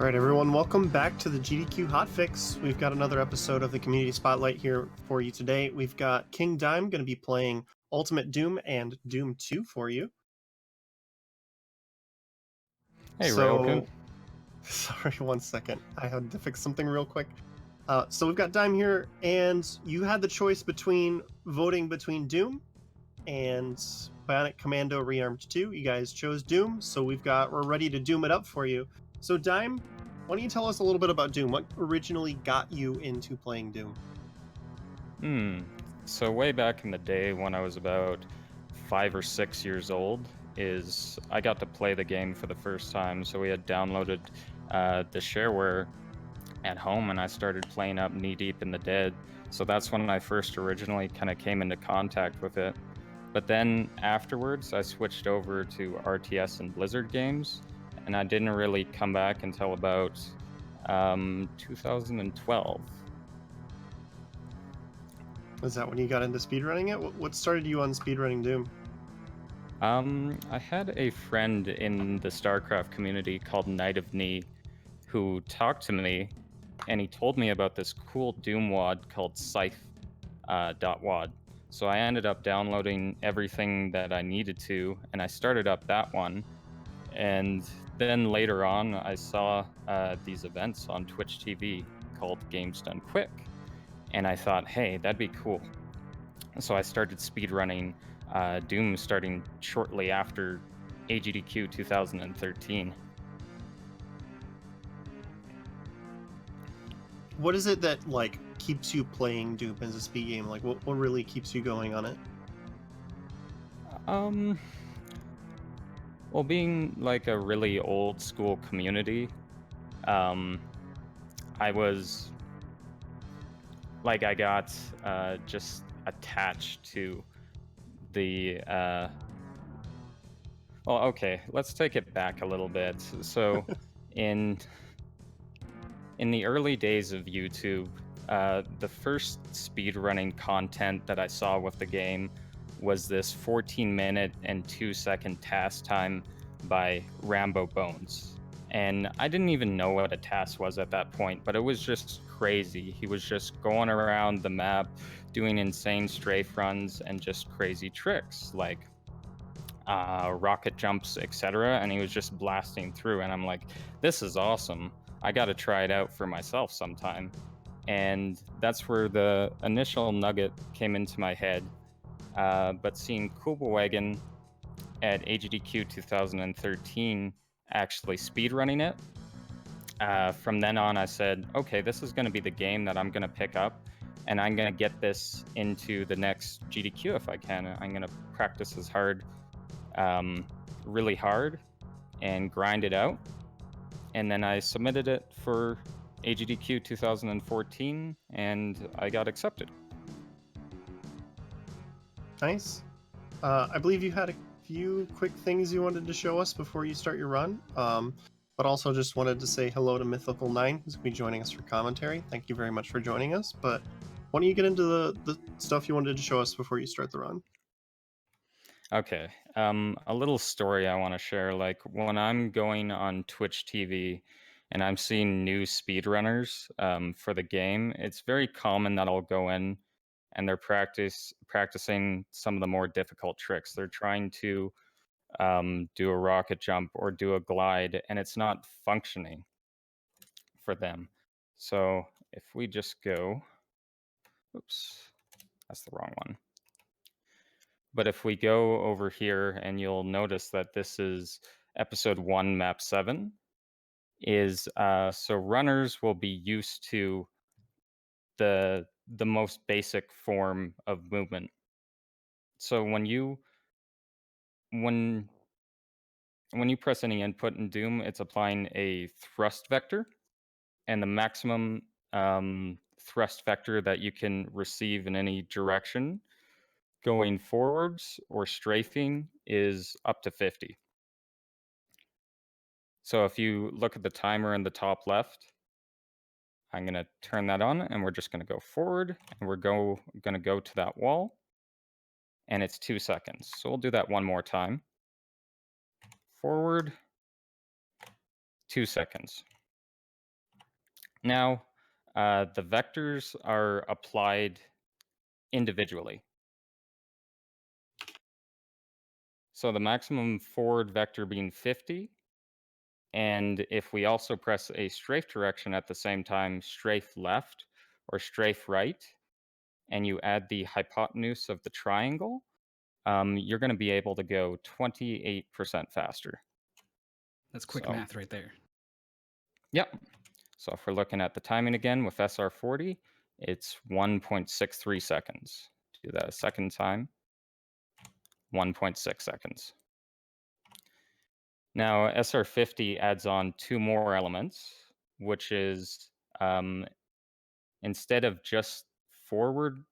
All right, everyone, welcome back to the GDQ Hotfix. We've got another episode of the Community Spotlight here for you today. We've got King Dime going to be playing Ultimate Doom and Doom 2 for you. Hey, Railgun. Sorry, one second. I had to fix something real quick. So we've got Dime here, and you had the choice between voting between Doom and Bionic Commando Rearmed 2. You guys chose Doom, so we're ready to Doom it up for you. So Dime, why don't you tell us a little bit about Doom? What originally got you into playing Doom? So way back in the day when I was about 5 or 6 years old, I got to play the game for the first time. So we had downloaded the shareware at home, and I started playing up knee deep in the dead. So that's when I first originally kind of came into contact with it. But then afterwards, I switched over to RTS and Blizzard games, and I didn't really come back until about 2012. Is that when you got into speedrunning it? What started you on speedrunning Doom? I had a friend in the StarCraft community called Knight of Knee who talked to me, and he told me about this cool Doom wad called Scythe.wad. So I ended up downloading everything that I needed to, and I started up that one. And then later on, I saw these events on Twitch TV called Games Done Quick, and I thought, hey, that'd be cool. So I started speedrunning Doom starting shortly after AGDQ 2013. What is it that keeps you playing Doom as a speed game? What really keeps you going on it? Well, being like a really old school community, I was I got just attached to the. Well, okay, let's take it back a little bit. So, in the early days of YouTube, the first speedrunning content that I saw with the game was this 14-minute and 2-second task time by Rambo Bones. And I didn't even know what a task was at that point, but it was just crazy. He was just going around the map, doing insane strafe runs and just crazy tricks like rocket jumps, etc. And he was just blasting through. And I'm like, this is awesome. I got to try it out for myself sometime. And that's where the initial nugget came into my head. But seeing Kubelwagen at AGDQ 2013 actually speedrunning it, from then on I said, okay, this is going to be the game that I'm going to pick up, and I'm going to get this into the next GDQ if I can. I'm going to practice as hard, really hard, and grind it out. And then I submitted it for AGDQ 2014, and I got accepted. Nice. I believe you had a few quick things you wanted to show us before you start your run, but also just wanted to say hello to Mythical 9, who's going to be joining us for commentary. Thank you very much for joining us, but why don't you get into the stuff you wanted to show us before you start the run? Okay. A little story I want to share. Like when I'm going on Twitch TV and I'm seeing new speedrunners for the game, it's very common that I'll go in and they're practicing some of the more difficult tricks. They're trying to do a rocket jump or do a glide, and it's not functioning for them. So if we just go, oops, that's the wrong one. But if we go over here, and you'll notice that this is episode 1, map 7, is so runners will be used to the most basic form of movement. So when you press any input in Doom, it's applying a thrust vector, and the maximum thrust vector that you can receive in any direction going forwards or strafing is up to 50. So if you look at the timer in the top left, I'm going to turn that on, and we're just going to go forward, and we're going to go to that wall, and it's 2 seconds. So we'll do that one more time. Forward, 2 seconds. Now, the vectors are applied individually. So the maximum forward vector being 50, and if we also press a strafe direction at the same time, strafe left or strafe right, and you add the hypotenuse of the triangle, you're going to be able to go 28% faster. That's quick So, math right there. yep. So if we're looking at the timing again with SR40, it's 1.63 seconds. Do that a second time, 1.6 seconds. Now, SR50 adds on two more elements, which is instead of just forward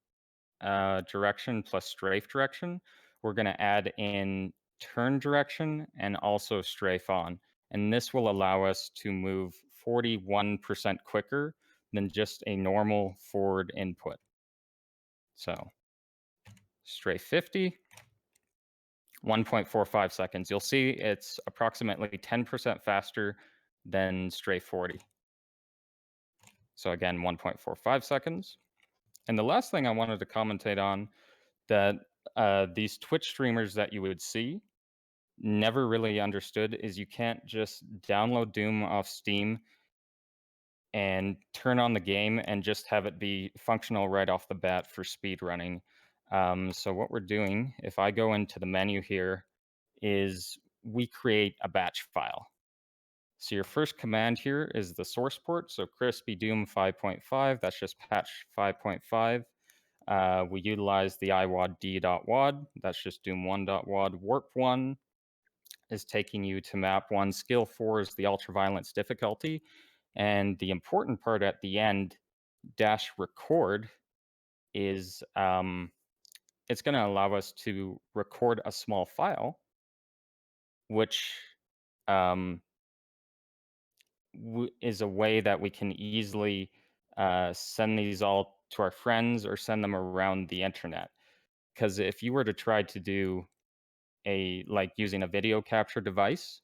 direction plus strafe direction, we're going to add in turn direction and also strafe on. And this will allow us to move 41% quicker than just a normal forward input. So strafe 50, 1.45 seconds. You'll see it's approximately 10% faster than strafe 40. So again, 1.45 seconds. And the last thing I wanted to commentate on that these Twitch streamers that you would see never really understood is you can't just download Doom off Steam and turn on the game and just have it be functional right off the bat for speed running. So what we're doing, if I go into the menu here, is we create a batch file. So your first command here is the source port. So crispy Doom 5.5, that's just patch 5.5. We utilize the iwad.d.wad, that's just doom1.wad. Warp1 is taking you to map 1. Skill 4 is the ultraviolence difficulty. And the important part at the end, dash record, is it's going to allow us to record a small file, which is a way that we can easily send these all to our friends or send them around the internet. Because if you were to try to do like using a video capture device,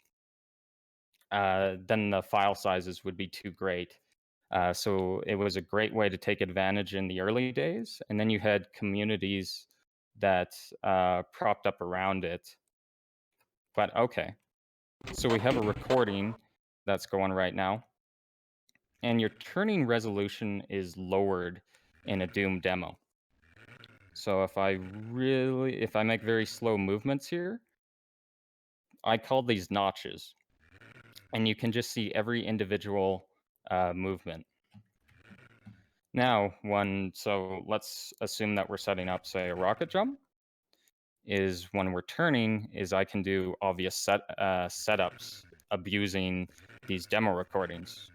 then the file sizes would be too great. So it was a great way to take advantage in the early days. And then you had communities that propped up around it. But okay, so we have a recording that's going right now. And your turning resolution is lowered in a Doom demo. So if I make very slow movements here, I call these notches. And you can just see every individual movement. Now, so let's assume that we're setting up, say, a rocket jump. Is when we're turning, is I can do obvious setups abusing these demo recordings.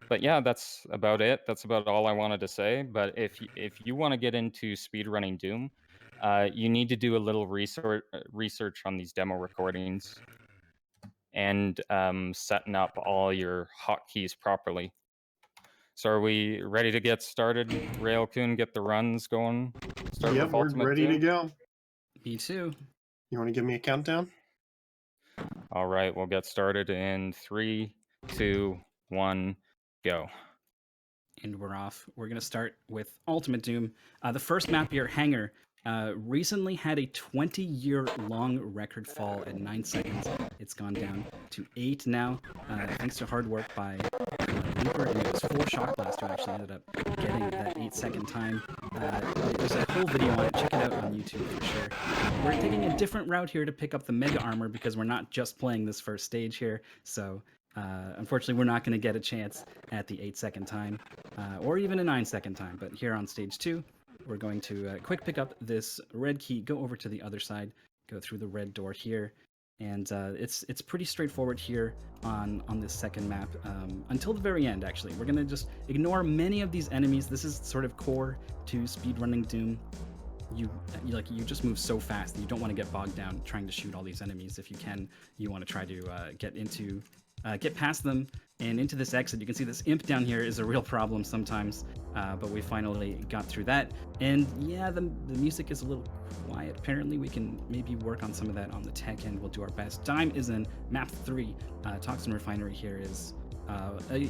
But yeah, that's about it. That's about all I wanted to say. But if you want to get into speedrunning Doom, you need to do a little research on these demo recordings and setting up all your hotkeys properly. So are we ready to get started? Railcoon, get the runs going. Start Yep, with we're Ultimate ready to Doom? go. Me too. You want to give me a countdown? All right, we'll get started in 3, 2, 1, go. And we're off. We're going to start with Ultimate Doom. The first map here, Hangar, recently had a 20-year-long record fall at 9 seconds. It's gone down to 8 now, thanks to hard work by Looper, and it was 4 Shock Blast who actually ended up getting that 8-second time. There's a whole video on it. Check it out on YouTube for sure. We're taking a different route here to pick up the Mega Armor because we're not just playing this first stage here, so unfortunately, we're not going to get a chance at the 8-second time or even a 9-second time. But here on stage 2, we're going to quick pick up this red key, go over to the other side, go through the red door here. And it's pretty straightforward here on this second map until the very end, actually. We're going to just ignore many of these enemies. This is sort of core to speedrunning Doom. You just move so fast that you don't want to get bogged down trying to shoot all these enemies. If you can, you want to try to get past them and into this exit. You can see this imp down here is a real problem sometimes, but we finally got through that. And yeah, the music is a little quiet. Apparently we can maybe work on some of that on the tech end. We'll do our best. Time is in map 3. Toxin Refinery here is A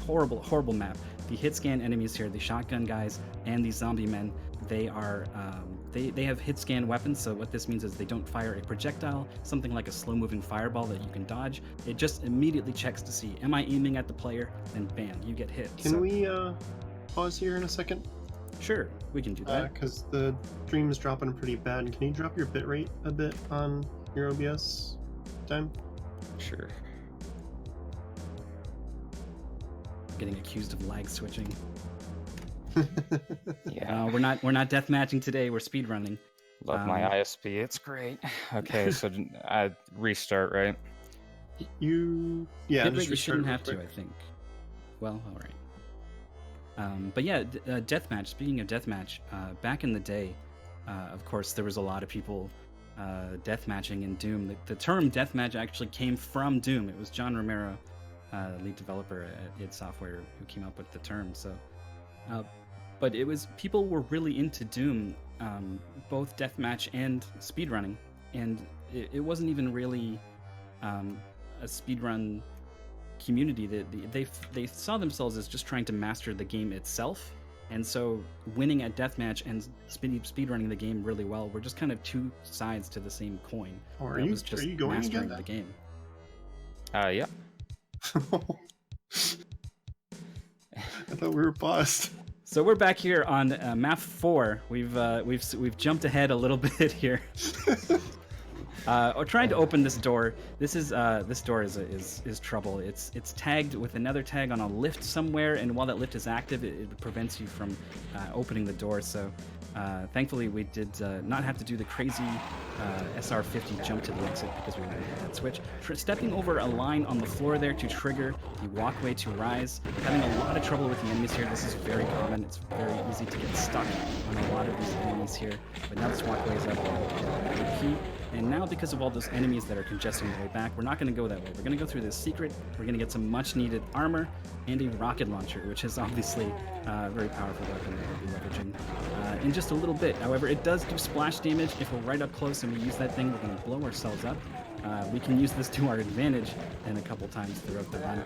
horrible, horrible map. The hit scan enemies here, the shotgun guys and the zombie men, they are they have hit scan weapons. So what this means is they don't fire a projectile, something like a slow-moving fireball that you can dodge. It just immediately checks to see, am I aiming at the player? And bam, you get hit. Can we pause here in a second? Sure, we can do that. Because the stream is dropping pretty bad. Can you drop your bitrate a bit on your OBS time? Sure. Getting accused of lag switching. Yeah. We're not death matching today. We're speed running. Love my ISP. It's great. Okay, so I restart, right? Yeah, You shouldn't have to, I think. Well, all right. But yeah, deathmatch. Speaking of deathmatch, back in the day, of course, there was a lot of people deathmatching in Doom. The term deathmatch actually came from Doom. It was John Romero, lead developer at id Software, who came up with the term. So, but it was people were really into Doom, both deathmatch and speedrunning, and it wasn't even really a speedrun community. They saw themselves as just trying to master the game itself, and so winning at deathmatch and speedrunning the game really well were just kind of two sides to the same coin. Are you going mastering again? the game? Yeah. I thought we were paused. So we're back here on map 4. We've jumped ahead a little bit here. We're trying to open this door. This door is trouble. It's tagged with another tag on a lift somewhere, and while that lift is active, it prevents you from opening the door. So thankfully, we did not have to do the crazy SR50 jump to the exit because we already had that switch. Stepping over a line on the floor there to trigger the walkway to rise. Having a lot of trouble with the enemies here. This is very common. It's very easy to get stuck on a lot of these enemies here. But now this walkway is up. Key. And now, because of all those enemies that are congesting the way back, we're not going to go that way. We're going to go through this secret. We're going to get some much-needed armor and a rocket launcher, which is obviously a very powerful weapon that we'll be leveraging in just a little bit. However, it does do splash damage. If we're right up close and we use that thing, we're going to blow ourselves up. We can use this to our advantage in a couple times throughout the run.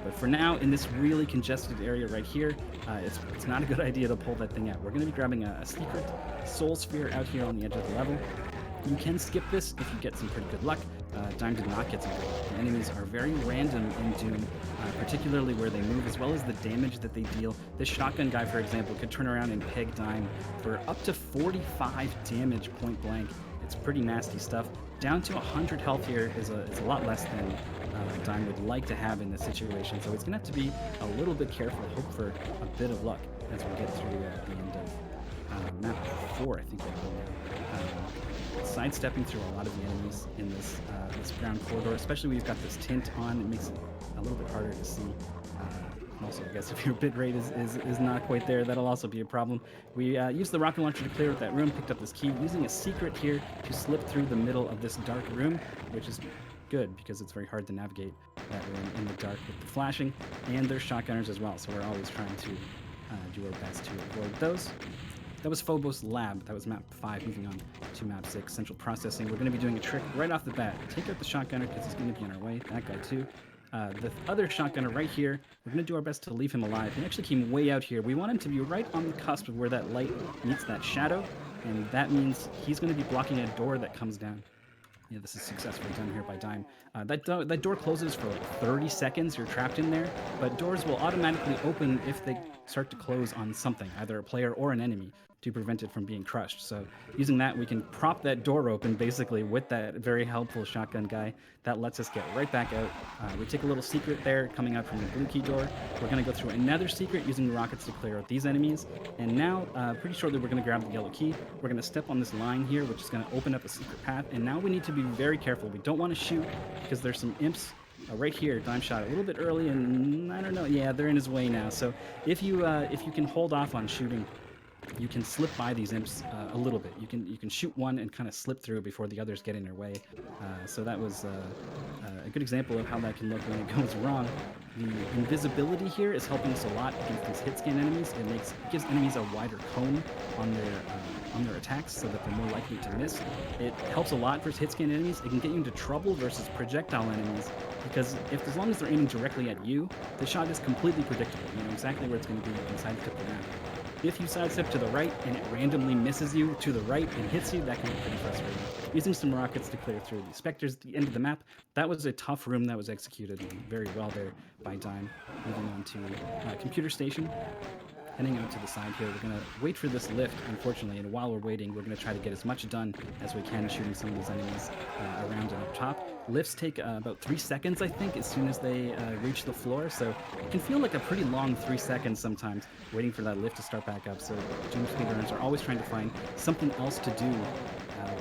But for now, in this really congested area right here, it's not a good idea to pull that thing out. We're going to be grabbing a secret soul sphere out here on the edge of the level. You can skip this if you get some pretty good luck. Dime did not get some good luck. The enemies are very random in Doom, particularly where they move, as well as the damage that they deal. This shotgun guy, for example, could turn around and peg Dime for up to 45 damage point blank. It's pretty nasty stuff. Down to 100 health here is a lot less than Dime would like to have in this situation, so he's going to have to be a little bit careful, hope for a bit of luck as we get through the end of map 4, I think they call it. Sidestepping through a lot of the enemies in this ground corridor, especially when you've got this tint on. It makes it a little bit harder to see. Also, I guess if your bitrate is not quite there, that'll also be a problem. We used the rocket launcher to clear out that room, picked up this key, using a secret here to slip through the middle of this dark room, which is good because it's very hard to navigate that room in the dark with the flashing. And there's shotgunners as well, so we're always trying to do our best to avoid those. That was Phobos Lab. That was map 5. Moving on to map 6, Central Processing. We're going to be doing a trick right off the bat. Take out the shotgunner because he's going to be on our way. That guy too. The other shotgunner right here, we're going to do our best to leave him alive. He actually came way out here. We want him to be right on the cusp of where that light meets that shadow, and that means he's going to be blocking a door that comes down. Yeah, this is successfully done here by Dime. That door closes for like 30 seconds. You're trapped in there, but doors will automatically open if they start to close on something, either a player or an enemy, to prevent it from being crushed. So using that, we can prop that door open basically with that very helpful shotgun guy. That lets us get right back out. We take a little secret there coming out from the blue key door. We're going to go through another secret using the rockets to clear out these enemies. And now, pretty shortly, we're going to grab the yellow key. We're going to step on this line here, which is going to open up a secret path. And now we need to be very careful. We don't want to shoot because there's some imps right here. Dime shot a little bit early, and I don't know. Yeah, they're in his way now. So if you can hold off on shooting, you can slip by these imps a little bit. You can shoot one and kind of slip through before the others get in your way. So that was a good example of how that can look when it goes wrong. The invisibility here is helping us a lot against these hit scan enemies. It gives enemies a wider cone on their attacks so that they're more likely to miss. It helps a lot versus hit scan enemies. It can get you into trouble versus projectile enemies because as long as they're aiming directly at you, the shot is completely predictable. You know exactly where it's going to be. You can sidestep the map. If you sidestep to the right and it randomly misses you to the right and hits you, that can be pretty frustrating. Using some rockets to clear through the specters at the end of the map, that was a tough room that was executed very well there by Dime. Moving on to computer station. Heading out to the side here, we're going to wait for this lift, unfortunately, and while we're waiting, we're going to try to get as much done as we can shooting some of these enemies around and up top. Lifts take about 3 seconds, I think, as soon as they reach the floor, so it can feel like a pretty long 3 seconds sometimes, waiting for that lift to start back up, so Doom speedrunners are always trying to find something else to do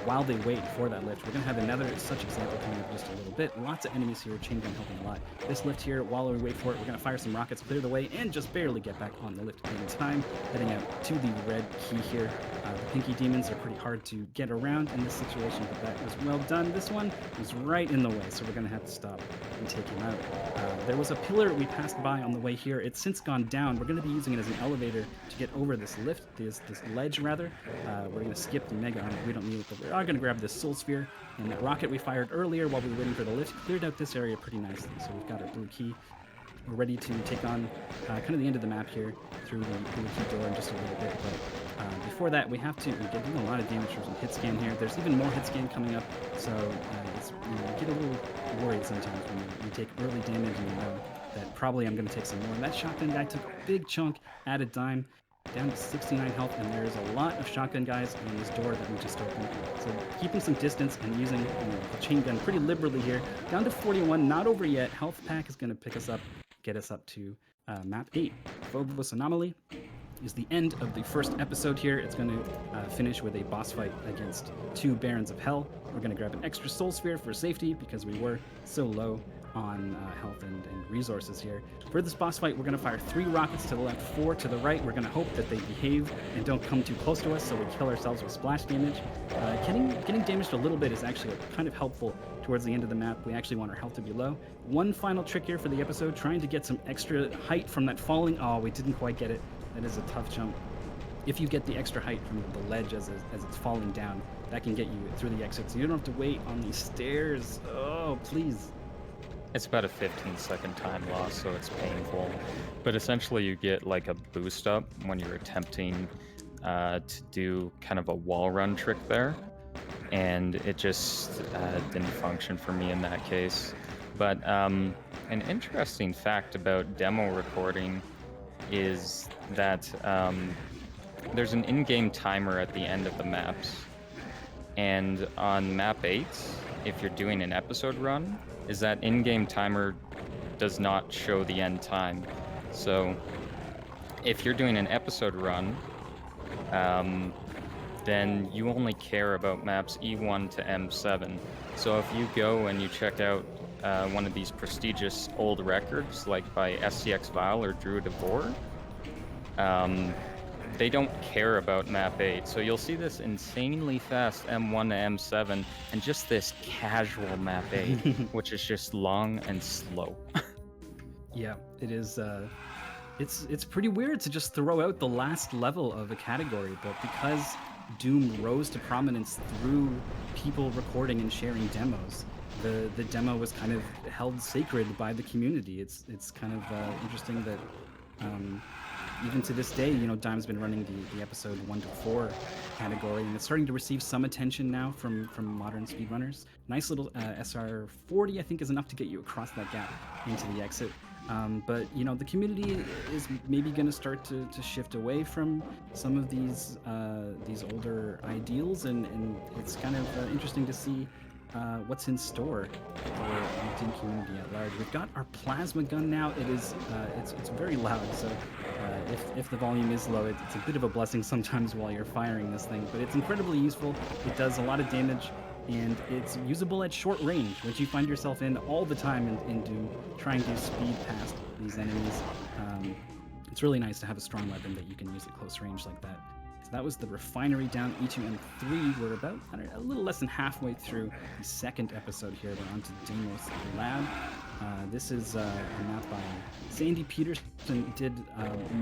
while they wait for that lift. We're going to have another such example coming up in just a little bit. Lots of enemies here, chain gun helping a lot. This lift here, while we wait for it, we're going to fire some rockets, clear the way, and just barely get back on the lift in time. Heading out to the red key here. The pinky demons are pretty hard to get around in this situation, but that was well done. This one was right in the way, so we're going to have to stop and take him out. There was a pillar we passed by on the way here. It's since gone down. We're going to be using it as an elevator to get over this lift, this ledge rather. We're going to skip the mega armor. We don't need it, but we are going to grab this soul sphere, and that rocket we fired earlier while we were waiting for the lift cleared out this area pretty nicely. So we've got our blue key. We're ready to take on kind of the end of the map here through the blue key door in just a little bit. But before that, we're doing a lot of damage from hit scan here. There's even more hit scan coming up, so you get a little worried sometimes when you take early damage and you know that probably I'm going to take some more. And that shotgun guy took a big chunk at a Dime, down to 69 health, and there's a lot of shotgun guys on this door that we just opened. So keeping some distance and using the chain gun pretty liberally here. Down to 41, not over yet. Health pack is going to pick us up, get us up to map 8. Phobos Anomaly is the end of the first episode here. It's going to finish with a boss fight against 2 Barons of Hell. We're going to grab an extra soul sphere for safety because we were so low on health and resources here. For this boss fight, we're going to fire 3 rockets to the left, 4 to the right. We're going to hope that they behave and don't come too close to us, so we kill ourselves with splash damage. Getting damaged a little bit is actually kind of helpful towards the end of the map. We actually want our health to be low. One final trick here for the episode, trying to get some extra height from that falling. Oh, we didn't quite get it. That is a tough jump. If you get the extra height from the ledge as it's falling down, that can get you through the exit, so you don't have to wait on these stairs. Oh, please. It's about a 15-second time loss, so it's painful. But essentially you get like a boost up when you're attempting to do kind of a wall run trick there. And it just didn't function for me in that case. But an interesting fact about demo recording is that there's an in-game timer at the end of the maps. And on map 8, if you're doing an episode run, is that in-game timer does not show the end time. So if you're doing an episode run, then you only care about maps E1 to M7. So if you go and you check out one of these prestigious old records, like by SCX Vile or Druid of Vor, they don't care about map 8. So you'll see this insanely fast M1 to M7 and just this casual map 8, which is just long and slow. Yeah, it is. It's pretty weird to just throw out the last level of a category, but because Doom rose to prominence through people recording and sharing demos, the demo was kind of held sacred by the community. It's kind of interesting that even to this day, you know, Dime's been running the episode 1 to 4 category, and it's starting to receive some attention now from modern speedrunners. Nice little SR40, I think, is enough to get you across that gap into the exit. But you know, the community is maybe going to start to shift away from some of these older ideals, and it's kind of interesting to see what's in store for the community at large. We've got our plasma gun now. It is it's very loud, so if the volume is low, it's a bit of a blessing sometimes while you're firing this thing, but it's incredibly useful. It does a lot of damage, and it's usable at short range, which you find yourself in all the time in Doom, trying to speed past these enemies. It's really nice to have a strong weapon that you can use at close range like that. So that was the refinery down E2M3. We're about a little less than halfway through the second episode here. We're on to Deimos Lab. This is a map by Sandy Peterson. Did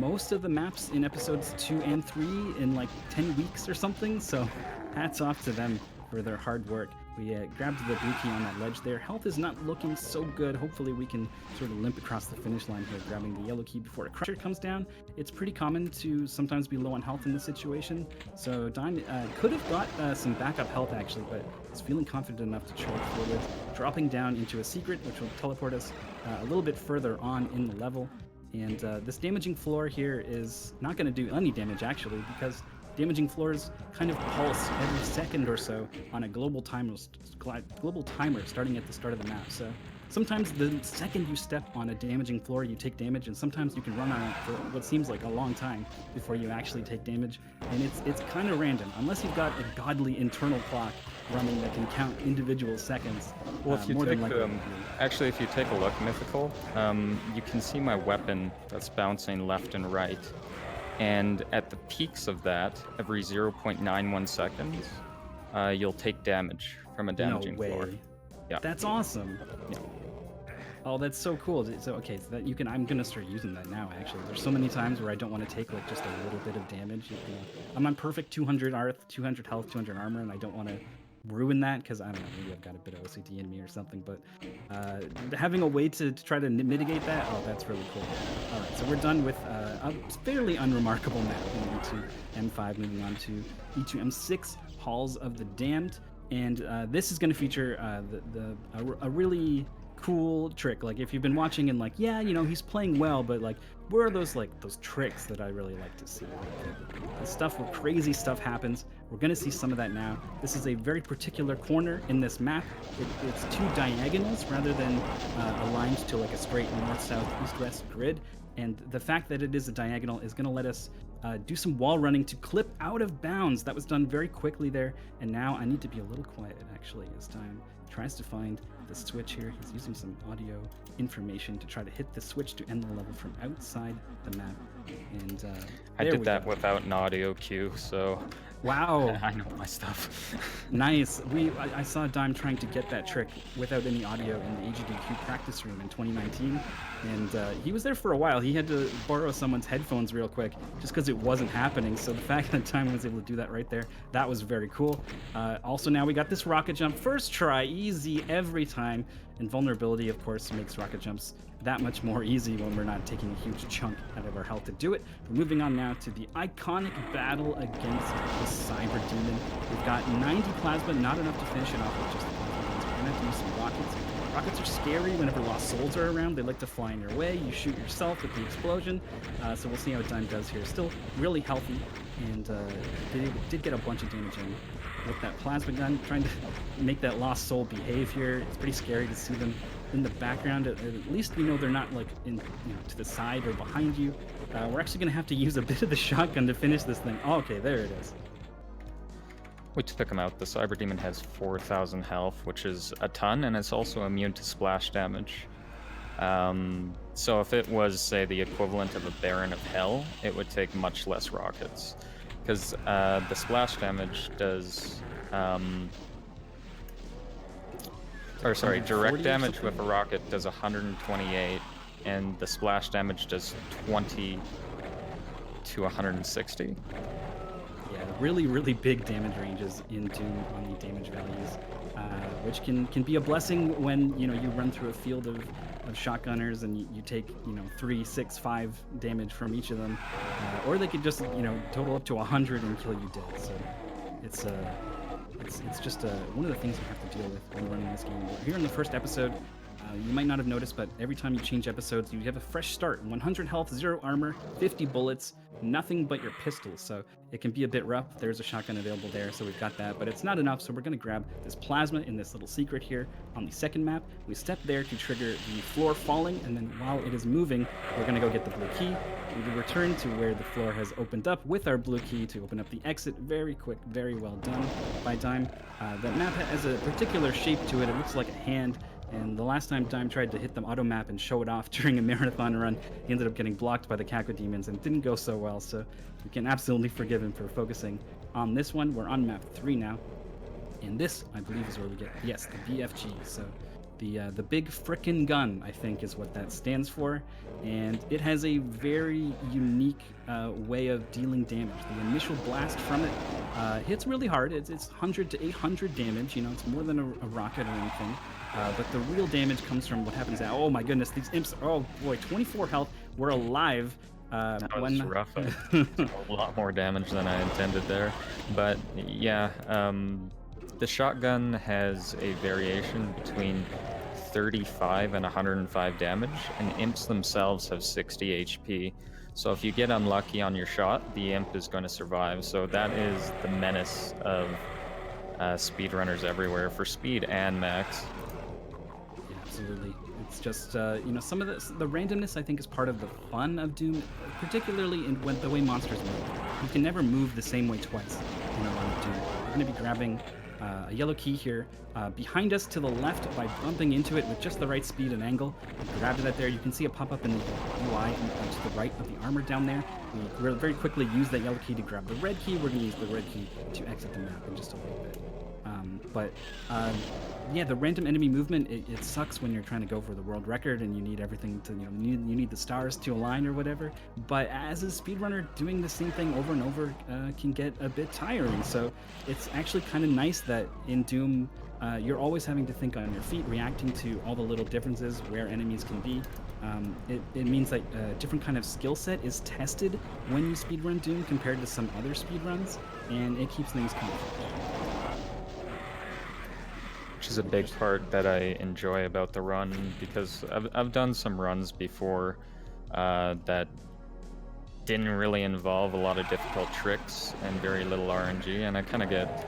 most of the maps in episodes 2 and 3 in like 10 weeks or something. So hats off to them for their hard work. We grabbed the blue key on that ledge there. Health is not looking so good. Hopefully we can sort of limp across the finish line here, grabbing the yellow key before a crusher comes down. It's pretty common to sometimes be low on health in this situation. So Dime could have got some backup health actually, but is feeling confident enough to charge forward, dropping down into a secret, which will teleport us a little bit further on in the level. And this damaging floor here is not going to do any damage actually, because damaging floors kind of pulse every second or so on a global timer starting at the start of the map. So sometimes the second you step on a damaging floor, you take damage, and sometimes you can run on it for what seems like a long time before you actually take damage. And it's kind of random, unless you've got a godly internal clock running that can count individual seconds. Well, if you take actually, if you take a look, Mythical, you can see my weapon that's bouncing left and right. And at the peaks of that, every 0.91 seconds, you'll take damage from a damaging floor. Yeah. That's awesome. Yeah. Oh, that's so cool. So okay, so that you can. I'm gonna start using that now. Actually, there's so many times where I don't want to take like just a little bit of damage. You know, I'm on perfect 200 health, 200 armor, and I don't want to ruin that because I don't know, maybe I've got a bit of OCD in me or something, but having a way to try to mitigate that, oh, that's really cool. All right, so we're done with a fairly unremarkable map into M5, moving on to E2M6, Halls of the Damned, and this is going to feature a really cool trick. Like if you've been watching and like, yeah, you know, he's playing well, but like, where are those tricks that I really like to see? Like, the stuff where crazy stuff happens. We're gonna see some of that now. This is a very particular corner in this map. It's two diagonals rather than aligned to like a straight north, south, east, west grid. And the fact that it is a diagonal is gonna let us do some wall running to clip out of bounds. That was done very quickly there. And now I need to be a little quiet actually as time tries to find the switch here. He's using some audio information to try to hit the switch to end the level from outside the map. And I did that without an audio cue, so wow. I know my stuff. Nice. I saw Dime trying to get that trick without any audio in the AGDQ practice room in 2019, and he was there for a while. He had to borrow someone's headphones real quick just because it wasn't happening. So the fact that Dime was able to do that right there, that was very cool. Also, now we got this rocket jump. First try, easy every time. And vulnerability, of course, makes rocket jumps that much more easy when we're not taking a huge chunk out of our health to do it. We're moving on now to the iconic battle against the Cyber Demon. We've got 90 plasma, not enough to finish it off with just the plasma guns. We're gonna have to use some rockets. Rockets are scary whenever lost souls are around. They like to fly in your way. You shoot yourself with the explosion. So we'll see how Dime does here. Still really healthy, and did get a bunch of damage in with that plasma gun, trying to make that lost soul behave here. It's pretty scary to see them in the background. At least you know they're not like in, to the side or behind you. We're actually gonna have to use a bit of the shotgun to finish this thing. Oh, okay, there it is. We took him out. The Cyber Demon has 4,000 health, which is a ton, and it's also immune to splash damage. So if it was, say, the equivalent of a Baron of Hell, it would take much less rockets. Because the splash damage does... direct damage with a rocket does 128, and the splash damage does 20 to 160. Yeah, really, really big damage ranges in Doom on the damage values, which can be a blessing when you run through a field of shotgunners and you take 3, 6, 5 damage from each of them, or they could just total up to 100 and kill you dead. So it's just one of the things you have to deal with when running this game. Here in the first episode, you might not have noticed, but every time you change episodes, you have a fresh start. 100 health, 0 armor, 50 bullets, nothing but your pistols. So it can be a bit rough. There's a shotgun available there, so we've got that, but it's not enough. So we're going to grab this plasma in this little secret here on the second map. We step there to trigger the floor falling, and then while it is moving, we're going to go get the blue key. We will return to where the floor has opened up with our blue key to open up the exit. Very quick, very well done by Dime. That map has a particular shape to it. It looks like a hand. And the last time Dime tried to hit the auto map and show it off during a marathon run, he ended up getting blocked by the Cacodemons and didn't go so well. So we can absolutely forgive him for focusing on this one. We're on map 3 now. And this, I believe, is where we get, yes, the BFG. So the big frickin' gun, I think, is what that stands for. And it has a very unique way of dealing damage. The initial blast from it hits really hard. It's 100 to 800 damage. You know, it's more than a rocket or anything. But the real damage comes from what happens now. Oh my goodness, these imps, oh boy, 24 health. We're alive. That was rough. A lot more damage than I intended there. But yeah, the shotgun has a variation between 35 and 105 damage, and imps themselves have 60 HP. So if you get unlucky on your shot, the imp is going to survive. So that is the menace of speedrunners everywhere for speed and max. Yeah, absolutely. It's just, you know, some of the randomness, I think, is part of the fun of Doom, particularly in the way monsters move. You can never move the same way twice in a run of Doom. We're going to be grabbing a yellow key here behind us to the left by bumping into it with just the right speed and angle. We grabbed that there. You can see it pop up in the UI to the right of the armor down there. We very quickly use that yellow key to grab the red key. We're going to use the red key to exit the map in just a little bit. Yeah, the random enemy movement, it sucks when you're trying to go for the world record and you need everything to, you know, you need the stars to align or whatever. But as a speedrunner, doing the same thing over and over can get a bit tiring. So it's actually kind of nice that in Doom, you're always having to think on your feet, reacting to all the little differences where enemies can be. It means that a different kind of skill set is tested when you speedrun Doom compared to some other speedruns, and it keeps things kind of fresh. Which is a big part that I enjoy about the run, because I've done some runs before that didn't really involve a lot of difficult tricks and very little RNG, and I kind of get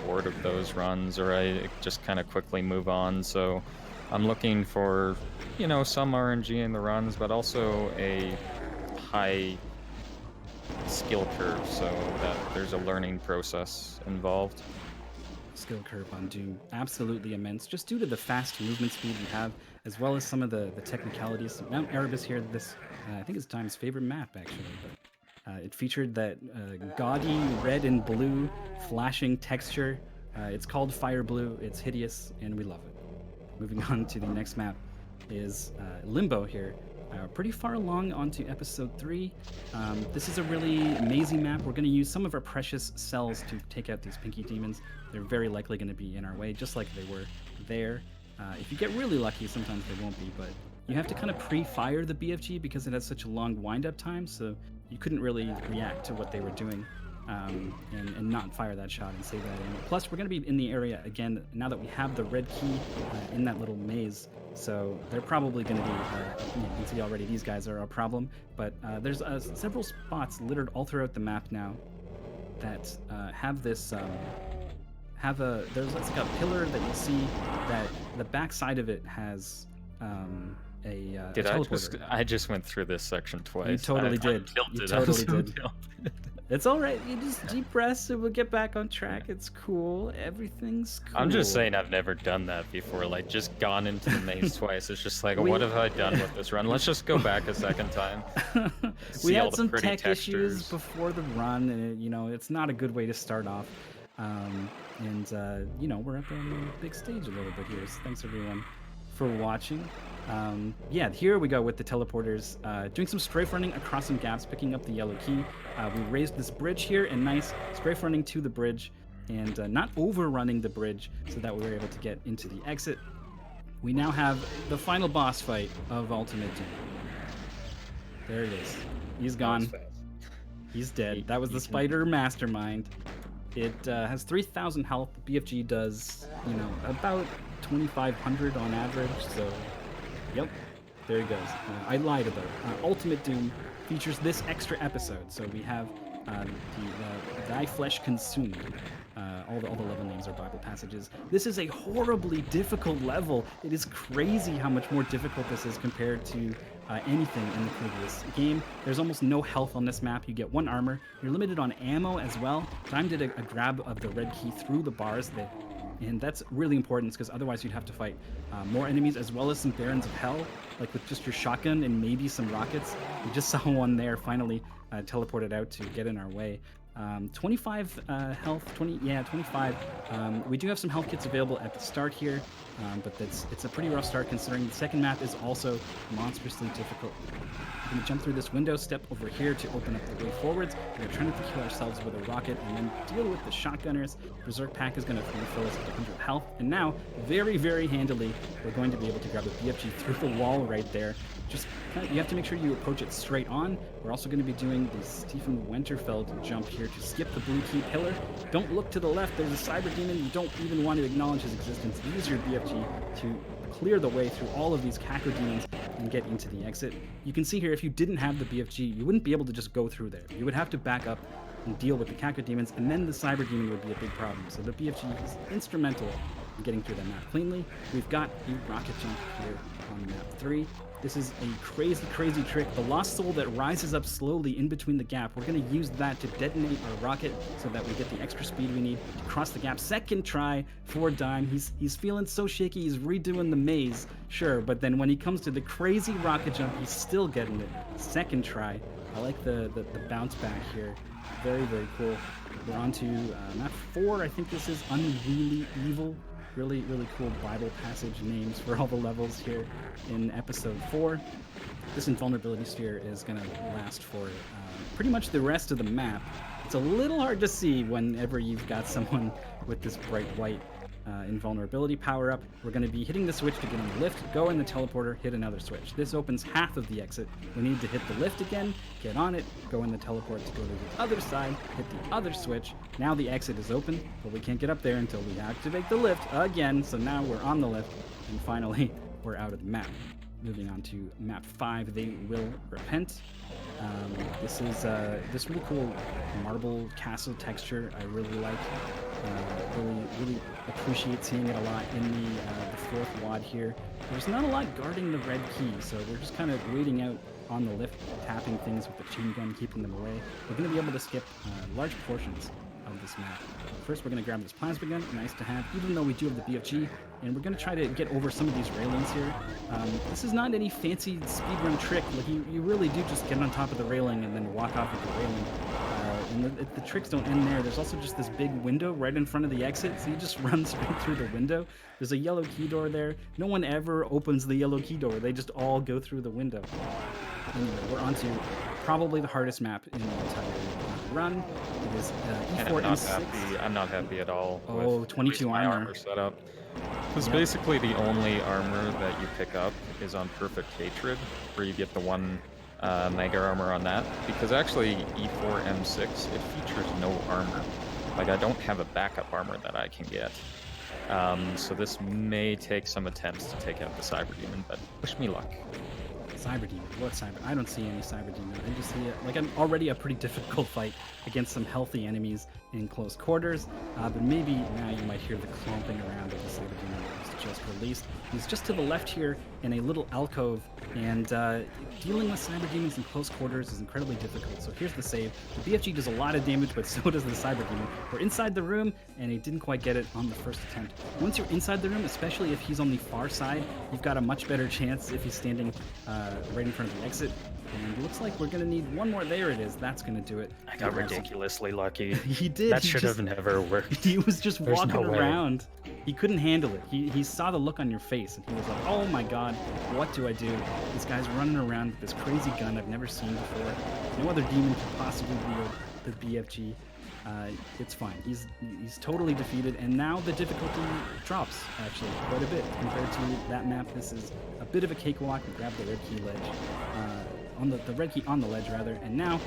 bored of those runs, or I just kind of quickly move on. So I'm looking for, you know, some RNG in the runs, but also a high skill curve, so that there's a learning process involved. Skill curve on Doom absolutely immense, just due to the fast movement speed we have, as well as some of the technicalities. Mount Erebus here, this I think is Time's favorite map actually, but it featured that gaudy red and blue flashing texture. It's called Fire Blue. It's hideous, and we love it. Moving on to the next map is Limbo here. Pretty far along onto episode 3. This is a really mazy map. We're going to use some of our precious cells to take out these pinky demons. They're very likely going to be in our way, just like they were there. If you get really lucky, sometimes they won't be, but you have to kind of pre-fire the BFG because it has such a long wind-up time, so you couldn't really react to what they were doing and not fire that shot and save that aim. Plus, we're going to be in the area again now that we have the red key in that little maze. So they're probably going to be, you can see already these guys are a problem, but there's several spots littered all throughout the map now that have this, there's like a pillar that you see that the back side of it has a teleporter. I just went through this section twice. You totally did. You totally did. It's all right. You just deep breaths and we'll get back on track. It's cool. Everything's cool. I'm just saying I've never done that before. Like, just gone into the maze twice. It's just like, what have I done with this run? Let's just go back a second time. We had some tech issues before the run, and you know, it's not a good way to start off. You know, we're up on the big stage a little bit here. So thanks everyone for watching. Yeah, here we go with the teleporters, doing some strafe running across some gaps, picking up the yellow key. We raised this bridge here, and nice strafe running to the bridge, and not overrunning the bridge so that we were able to get into the exit. We now have the final boss fight of Ultimate Doom. There it is. He's gone. He's dead. That was the spider mastermind. It has 3,000 health. BFG does, you know, about 2,500 on average, so yep, there he goes. I lied about it. Ultimate Doom features this extra episode, so we have Thy Flesh Consumed. All the level names are Bible passages. This is a horribly difficult level. It is crazy how much more difficult this is compared to anything in the previous game. There's almost no health on this map. You get 1 armor. You're limited on ammo as well. Time did a grab of the red key through the bars. And that's really important because otherwise you'd have to fight more enemies as well as some Barons of Hell, like with just your shotgun and maybe some rockets. We just saw one there finally teleported out to get in our way. 25 health, 25. We do have some health kits available at the start here, but it's a pretty rough start considering the second map is also monstrously difficult. We're going to jump through this window, step over here to open up the way forwards. We're going to try not to kill ourselves with a rocket and then deal with the shotgunners. Berserk Pack is going to refill us at 100 health. And now, very, very handily, we're going to be able to grab a BFG through the wall right there. Just you have to make sure you approach it straight on. We're also going to be doing the Stephen Winterfeld jump here to skip the blue key pillar. Don't look to the left. There's a Cyber Demon. You don't even want to acknowledge his existence. Use your BFG to clear the way through all of these Caco Demons and get into the exit. You can see here, if you didn't have the BFG, you wouldn't be able to just go through there. You would have to back up and deal with the Caco Demons, and then the Cyber Demon would be a big problem. So the BFG is instrumental in getting through that map cleanly. We've got a rocket jump here on map 3. This is a crazy, crazy trick. The Lost Soul that rises up slowly in between the gap. We're going to use that to detonate our rocket so that we get the extra speed we need to cross the gap. Second try for Dime. He's feeling so shaky. He's redoing the maze, sure, but then when he comes to the crazy rocket jump, he's still getting it. Second try. I like the bounce back here. Very, very cool. We're on to map 4. I think this is Unruly Evil. Really, really cool Bible passage names for all the levels here in episode 4. This invulnerability sphere is going to last for pretty much the rest of the map. It's a little hard to see whenever you've got someone with this bright white invulnerability power up. We're going to be hitting the switch to get on the lift, go in the teleporter, hit another switch. This opens half of the exit. We need to hit the lift again, get on it, go in the teleport to go to the other side, hit the other switch. Now the exit is open, but we can't get up there until we activate the lift again. So now we're on the lift, and finally we're out of the map. Moving on to map 5, They Will Repent. This is this really cool marble castle texture I really like. Really appreciate seeing it a lot in the fourth WAD here. There's not a lot guarding the red key, so we're just kind of waiting out on the lift, tapping things with the chain gun, keeping them away. We're going to be able to skip large portions of this map. First, we're going to grab this plasma gun, nice to have, even though we do have the BFG, and we're going to try to get over some of these railings here. This is not any fancy speedrun trick. Like you really do just get on top of the railing and then walk off of the railing. And the tricks don't end there. There's also just this big window right in front of the exit, so you just run straight through the window. There's a yellow key door there. No one ever opens the yellow key door. They just all go through the window. Anyway, we're on to probably the hardest map in the entire run. It is E4M6. I'm not happy at all. Oh, with 22 my armor setup. Because Yep. basically the only armor that you pick up is on Perfect Hatred, where you get the one mega armor on that. Because actually E4M6, it features no armor. Like I don't have a backup armor that I can get. So this may take some attempts to take out the Cyber Demon, but wish me luck. Cyber Demon. What Cyber? I don't see any Cyber Demon. I just see it like I'm already a pretty difficult fight against some healthy enemies in close quarters. But maybe now you might hear the clomping around of the Cyber Demon that was just released. He's just to the left here in a little alcove, and dealing with Cyber Demons in close quarters is incredibly difficult. So here's the save. The BFG does a lot of damage, but so does the Cyber Demon. We're inside the room, and he didn't quite get it on the first attempt. Once you're inside the room, especially if he's on the far side, you've got a much better chance if he's standing right in front of the exit. And it looks like we're gonna need one more. There it is. That's gonna do it. I got ridiculously lucky. He did. That He should just- have never worked. He was just There's walking no way. around. He couldn't handle it. He saw the look on your face, and he was like, "Oh my God, what do I do? This guy's running around with this crazy gun I've never seen before. No other demon could possibly wield the BFG." It's fine. He's totally defeated, and now the difficulty drops actually quite a bit compared to that map. This is a bit of a cakewalk. We grab the red key ledge. On the red key on the ledge rather, and now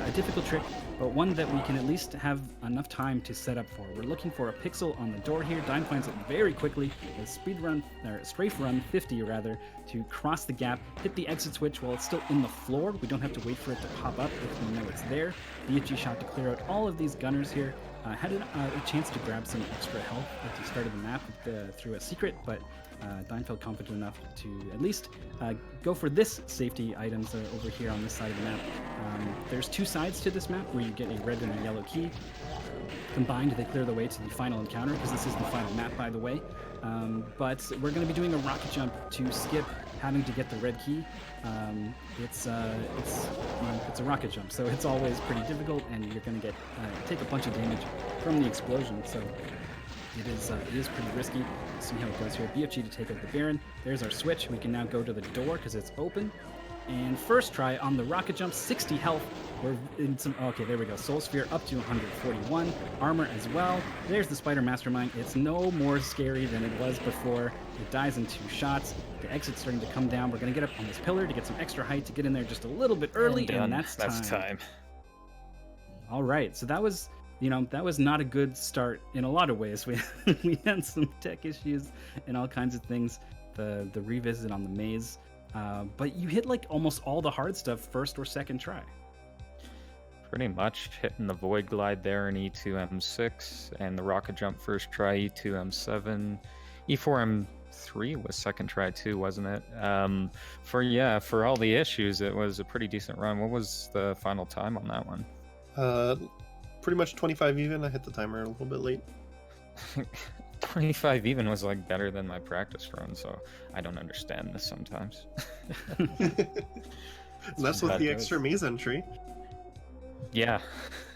a difficult trick, but one that we can at least have enough time to set up for. We're looking for a pixel on the door here. Dime finds it very quickly. A speed run, or strafe run 50 rather, to cross the gap, hit the exit switch while it's still in the floor. We don't have to wait for it to pop up if we know it's there. BFG shot to clear out all of these gunners here. Had a chance to grab some extra health at the start of the map through a secret, but Dime felt confident enough to at least go for this safety items over here on this side of the map. There's two sides to this map where you get a red and a yellow key. Combined, they clear the way to the final encounter, because this is the final map, by the way. But we're going to be doing a rocket jump to skip having to get the red key. It's a rocket jump, so it's always pretty difficult, and you're going to get take a bunch of damage from the explosion. So it is pretty risky. See how it goes here. BFG to take out the Baron. There's our switch. We can now go to the door because it's open. And first try on the rocket jump, 60 health. We're in some. Okay, there we go. Soul Sphere up to 141. Armor as well. There's the Spider Mastermind. It's no more scary than it was before. It dies in 2 shots. The exit's starting to come down. We're going to get up on this pillar to get some extra height to get in there just a little bit early, and that's time. All right, so that was. That was not a good start in a lot of ways. We had some tech issues and all kinds of things. The revisit on the maze. But you hit like almost all the hard stuff first or second try. Pretty much hitting the Void Glide there in E2 M6 and the rocket jump first try E2 M7. E4 M3 was second try too, wasn't it? For all the issues, it was a pretty decent run. What was the final time on that one? Pretty much 25 even. I hit the timer a little bit late. 25 even was like better than my practice run, so I don't understand this sometimes. That's with the extra maze entry. Yeah,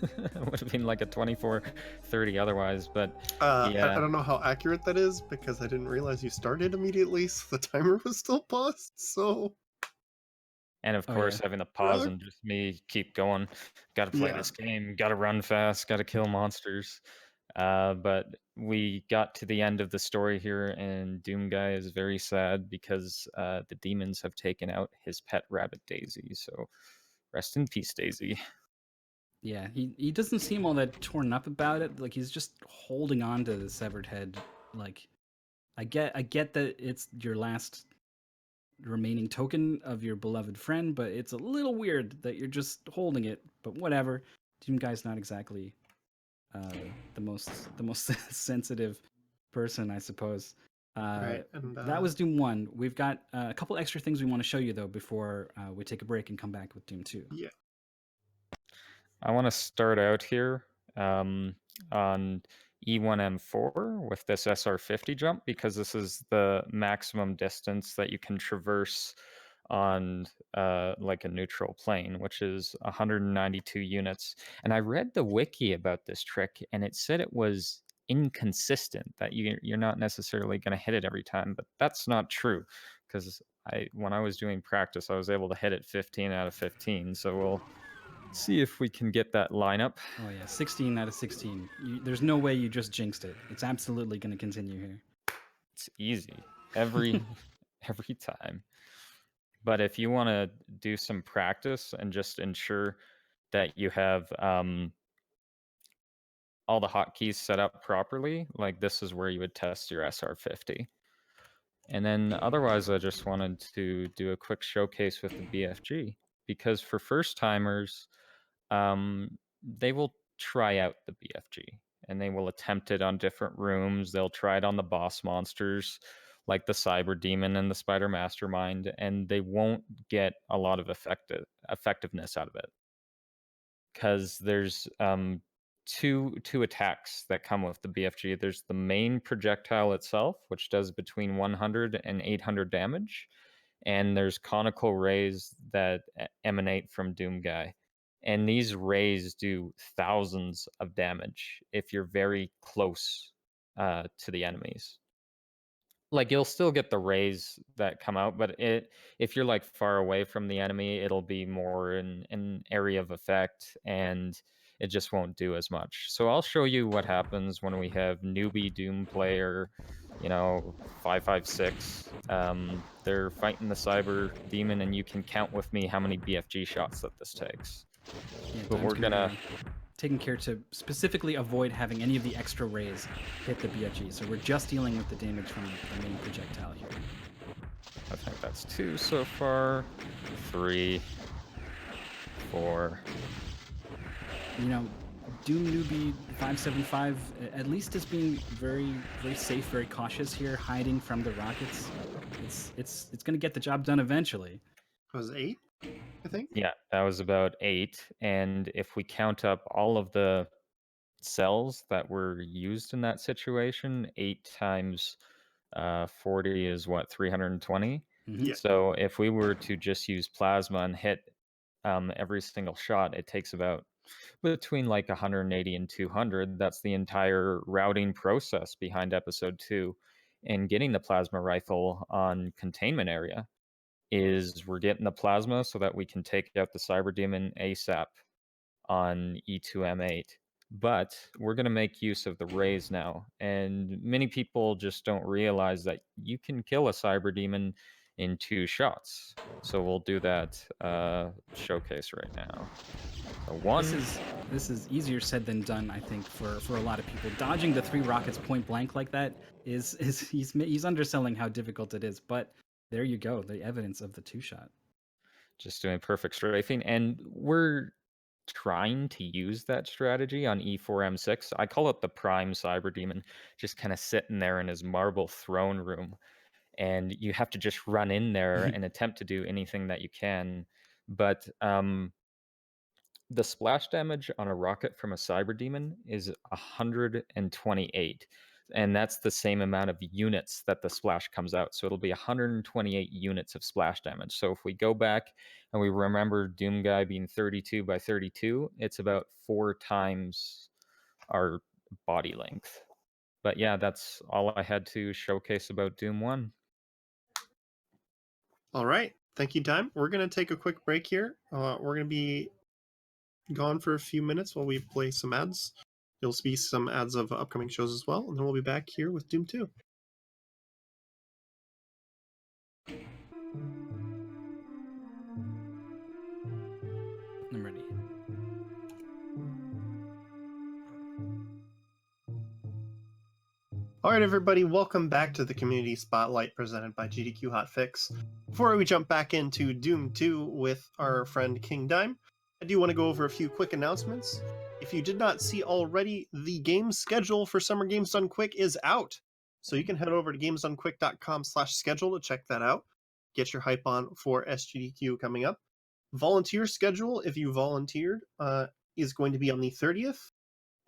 it would have been like a 24-30 otherwise, but yeah. I don't know how accurate that is because I didn't realize you started immediately, so the timer was still paused. So. And of course, having the pause and just me keep going. Got to play this game. Got to run fast. Got to kill monsters. But we got to the end of the story here, and Doom Guy is very sad because the demons have taken out his pet rabbit Daisy. So rest in peace, Daisy. Yeah, he doesn't seem all that torn up about it. Like he's just holding on to the severed head. Like I get that it's your last remaining token of your beloved friend, but it's a little weird that you're just holding it. But whatever. Doom Guy's not exactly the most sensitive person, I suppose. Right, and, that was Doom 1. We've got a couple extra things we want to show you though before we take a break and come back with Doom 2. Yeah. I want to start out here on E1M4 with this SR50 jump because this is the maximum distance that you can traverse on like a neutral plane, which is 192 units. And I read the wiki about this trick, and it said it was inconsistent, that you're not necessarily going to hit it every time, but that's not true because when I was doing practice, I was able to hit it 15 out of 15. So we'll see if we can get that lineup. Oh yeah, 16 out of 16. There's no way you just jinxed it. It's absolutely going to continue here. It's easy every time. But if you want to do some practice and just ensure that you have all the hotkeys set up properly, like this is where you would test your SR50. And then otherwise, I just wanted to do a quick showcase with the BFG because for first timers, they will try out the BFG and they will attempt it on different rooms. They'll try it on the boss monsters like the Cyber Demon and the Spider Mastermind, and they won't get a lot of effectiveness out of it because there's two attacks that come with the BFG. There's the main projectile itself, which does between 100 and 800 damage, and there's conical rays that emanate from Doom Guy. And these rays do thousands of damage if you're very close to the enemies. Like you'll still get the rays that come out, but if you're like far away from the enemy, it'll be more in an area of effect, and it just won't do as much. So I'll show you what happens when we have newbie Doom player, 556. They're fighting the Cyber Demon, and you can count with me how many BFG shots that this takes. Yeah, but we're gonna taking care to specifically avoid having any of the extra rays hit the BFG. So we're just dealing with the damage from the main projectile here. I think that's 2 so far. 3, 4. Doom newbie 575 at least is being very, very safe, very cautious here, hiding from the rockets. It's going to get the job done eventually. It was 8, I think. Yeah, that was about 8. And if we count up all of the cells that were used in that situation. 8 times 40 is what, 320? Mhm. Yeah. So if we were to just use plasma and hit every single shot, it takes about between like 180 and 200. That's the entire routing process behind episode 2. And getting the plasma rifle on containment area is we're getting the plasma so that we can take out the cyber demon ASAP on E2M8. But we're going to make use of the rays now. And many people just don't realize that you can kill a cyber demon in 2 shots. So we'll do that showcase right now. So one. This is easier said than done, I think, for a lot of people. Dodging the 3 rockets point blank like that is he's underselling how difficult it is. But there you go, the evidence of the 2-shot. Just doing perfect strafing, and we're trying to use that strategy on E4M6. I call it the prime cyber demon, just kind of sitting there in his marble throne room, and you have to just run in there and attempt to do anything that you can. But the splash damage on a rocket from a cyber demon is 128, and that's the same amount of units that the splash comes out. So it'll be 128 units of splash damage. So if we go back and we remember Doom Guy being 32 by 32, it's about 4 times our body length. But yeah, that's all I had to showcase about Doom 1. All right. Thank you, Dime. We're going to take a quick break here. We're going to be gone for a few minutes while we play some ads. You'll see some ads of upcoming shows as well, and then we'll be back here with Doom 2. I'm ready. All right, everybody, welcome back to the Community Spotlight presented by GDQ Hotfix. Before we jump back into Doom 2 with our friend King Dime, I do want to go over a few quick announcements. If you did not see already, the game schedule for Summer Games Done Quick is out. So you can head over to gamesdonequick.com/schedule to check that out. Get your hype on for SGDQ coming up. Volunteer schedule, if you volunteered, is going to be on the 30th.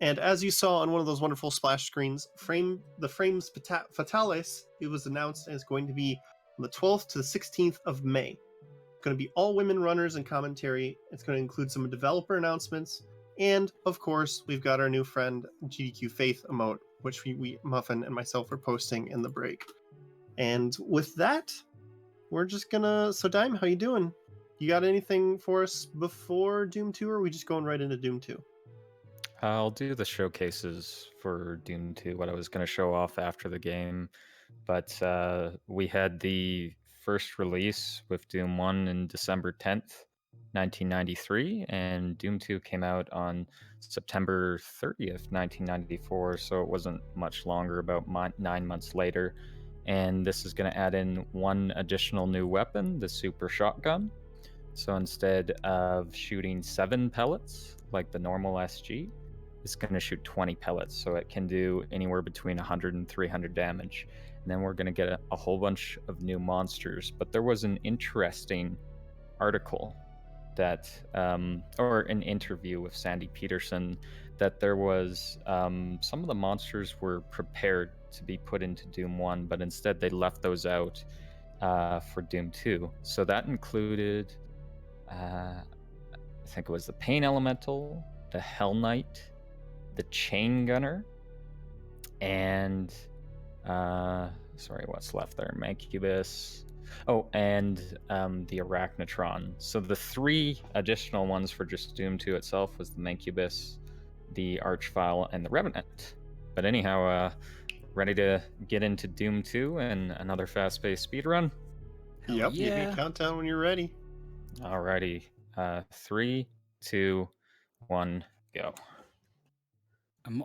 And as you saw on one of those wonderful splash screens, the Frames Fatales, it was announced as going to be on the 12th to the 16th of May. It's going to be all women runners and commentary. It's going to include some developer announcements. And, of course, we've got our new friend, GDQ Faith emote, which we Muffin and myself are posting in the break. And with that, we're just gonna... So, Dime, how you doing? You got anything for us before Doom 2, or are we just going right into Doom 2? I'll do the showcases for Doom 2, what I was going to show off after the game. But we had the first release with Doom 1 in December 10th, 1993, and Doom 2 came out on September 30th, 1994, so it wasn't much longer, about 9 months later. And this is going to add in one additional new weapon, the Super Shotgun. So instead of shooting 7 pellets, like the normal SG, it's going to shoot 20 pellets, so it can do anywhere between 100 and 300 damage. And then we're going to get a whole bunch of new monsters. But there was an interesting article that, or an interview with Sandy Peterson, that there was some of the monsters were prepared to be put into Doom 1, but instead they left those out for Doom 2. So that included, I think it was the Pain Elemental, the Hell Knight, the Chain Gunner, and sorry, what's left there? Mancubus. Oh, and the Arachnotron. So the 3 additional ones for just Doom 2 itself was the Mancubus, the Archvile, and the Revenant. But anyhow, ready to get into Doom 2 and another fast-paced speedrun? Yep, yeah. you can countdown when you're ready. Alrighty. 3, 2, 1, go.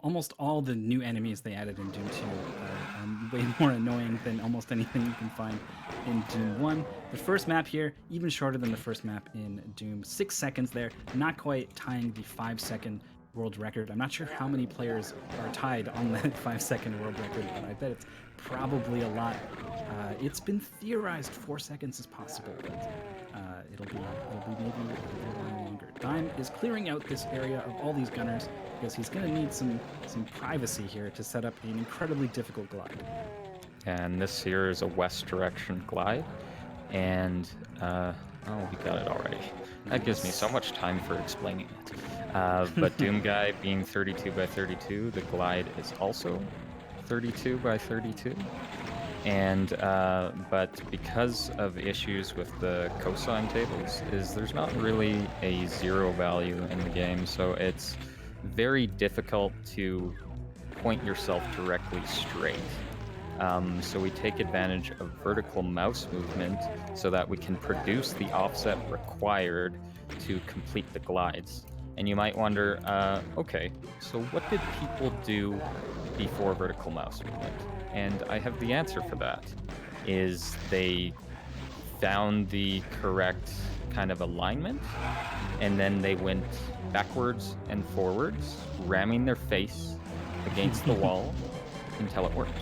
Almost all the new enemies they added in Doom 2 are way more annoying than almost anything you can find in Doom 1. The first map here, even shorter than the first map in Doom. 6 seconds there, not quite tying the 5-second world record. I'm not sure how many players are tied on that 5-second world record, but I bet it's probably a lot. It's been theorized 4 seconds is possible, but it'll be maybe a little while longer. Dime is clearing out this area of all these gunners because he's going to need some privacy here to set up an incredibly difficult glide. And this here is a west direction glide. And, we got it already. That gives me so much time for explaining it. But Doom Guy being 32 by 32, the glide is also 32 by 32. And, but because of issues with the cosine tables, there's not really a zero value in the game, so it's very difficult to point yourself directly straight. So we take advantage of vertical mouse movement so that we can produce the offset required to complete the glides. And you might wonder, okay, so what did people do before vertical mouse movement? And I have the answer for that, is they found the correct kind of alignment, and then they went backwards and forwards, ramming their face against the wall until it worked.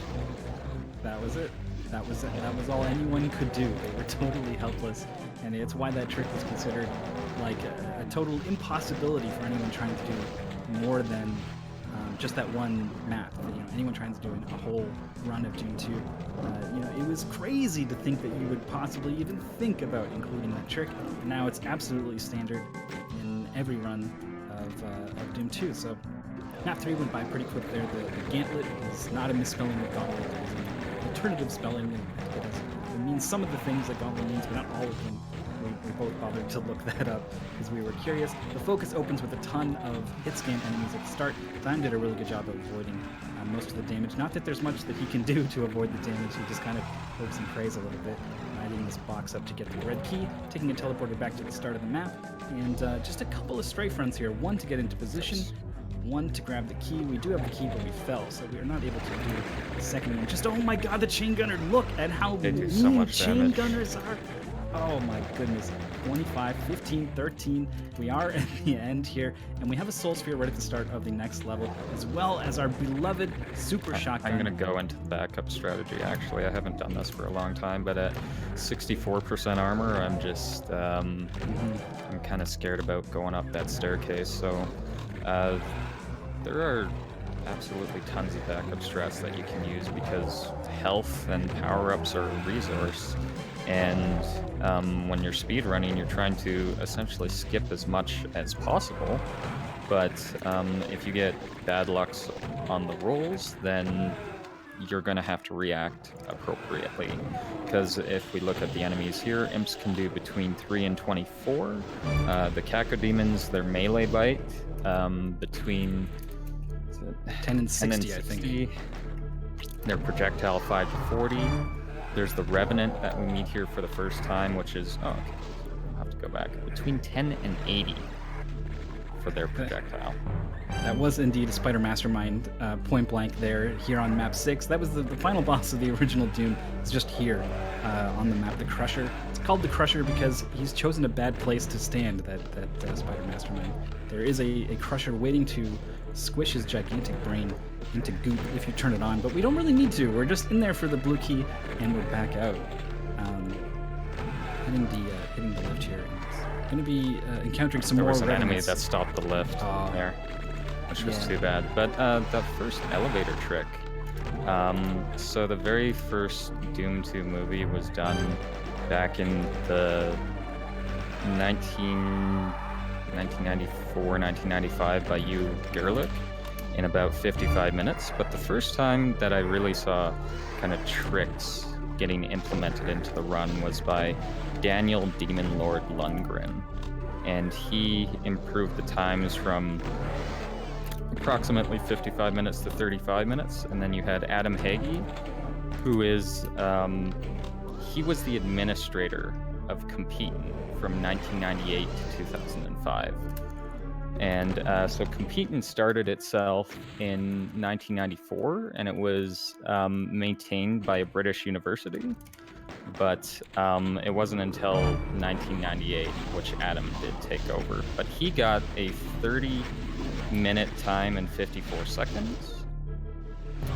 That was it. That was all anyone could do. They were totally helpless, and it's why that trick was considered like a total impossibility for anyone trying to do more than just that one map. Anyone trying to do a whole run of Doom 2, it was crazy to think that you would possibly even think about including that trick. Now it's absolutely standard in every run of Doom 2. So map 3 went by pretty quick there. The Gantlet is not a misspelling of Gauntlet. It is an alternative spelling. It means some of the things that Gauntlet means, but not all of them. We both bothered to look that up because we were curious. The focus opens with a ton of hit scan enemies at the start. Dime did a really good job of avoiding most of the damage. Not that there's much that he can do to avoid the damage. He just kind of hopes and prays a little bit, lighting this box up to get the red key, taking a teleporter back to the start of the map, and just a couple of stray fronts here. One to get into position, one to grab the key. We do have the key, but we fell, so we are not able to do the second one. Just, oh my god, the chain gunner! Look at how mean chain gunners are! Oh my goodness. 25, 15, 13. We are at the end here, and we have a soul sphere right at the start of the next level, as well as our beloved super shotgun. I'm going to go into the backup strategy, actually. I haven't done this for a long time, but at 64% armor, I'm just, I'm kind of scared about going up that staircase, so there are absolutely tons of backup strats that you can use because health and power-ups are a resource. And when you're speedrunning, you're trying to essentially skip as much as possible. But if you get bad lucks on the rolls, then you're going to have to react appropriately. Because if we look at the enemies here, imps can do between 3 and 24. The Cacodemons, their melee bite, between 10 and 60, I think. Their projectile 5 to 40. There's the Revenant that we meet here for the first time, which is, I'll have to go back, between 10 and 80 for their projectile. That was indeed a Spider Mastermind point blank there, here on map 6. That was the final boss of the original Doom. It's just here on the map, the Crusher. It's called the Crusher because he's chosen a bad place to stand, that Spider Mastermind. There is a Crusher waiting to squish his gigantic brain into goop if you turn it on, but we don't really need to. We're just in there for the blue key, and we're back out. Hitting the lift here. Going to be encountering some more. There was an enemy that stopped the lift there, which was too bad. But the first elevator trick. So the very first Doom 2 movie was done back in the 1994, 1995 by Hugh Gerlich in about 55 minutes. But the first time that I really saw kind of tricks getting implemented into the run was by Daniel Demon Lord Lundgren. And he improved the times from approximately 55 minutes to 35 minutes. And then you had Adam Hagee, who is, he was the administrator of Competin from 1998 to 2005. And so Competin started itself in 1994, and it was maintained by a British university. But it wasn't until 1998, which Adam did take over. But he got a 30-minute time and 54 seconds.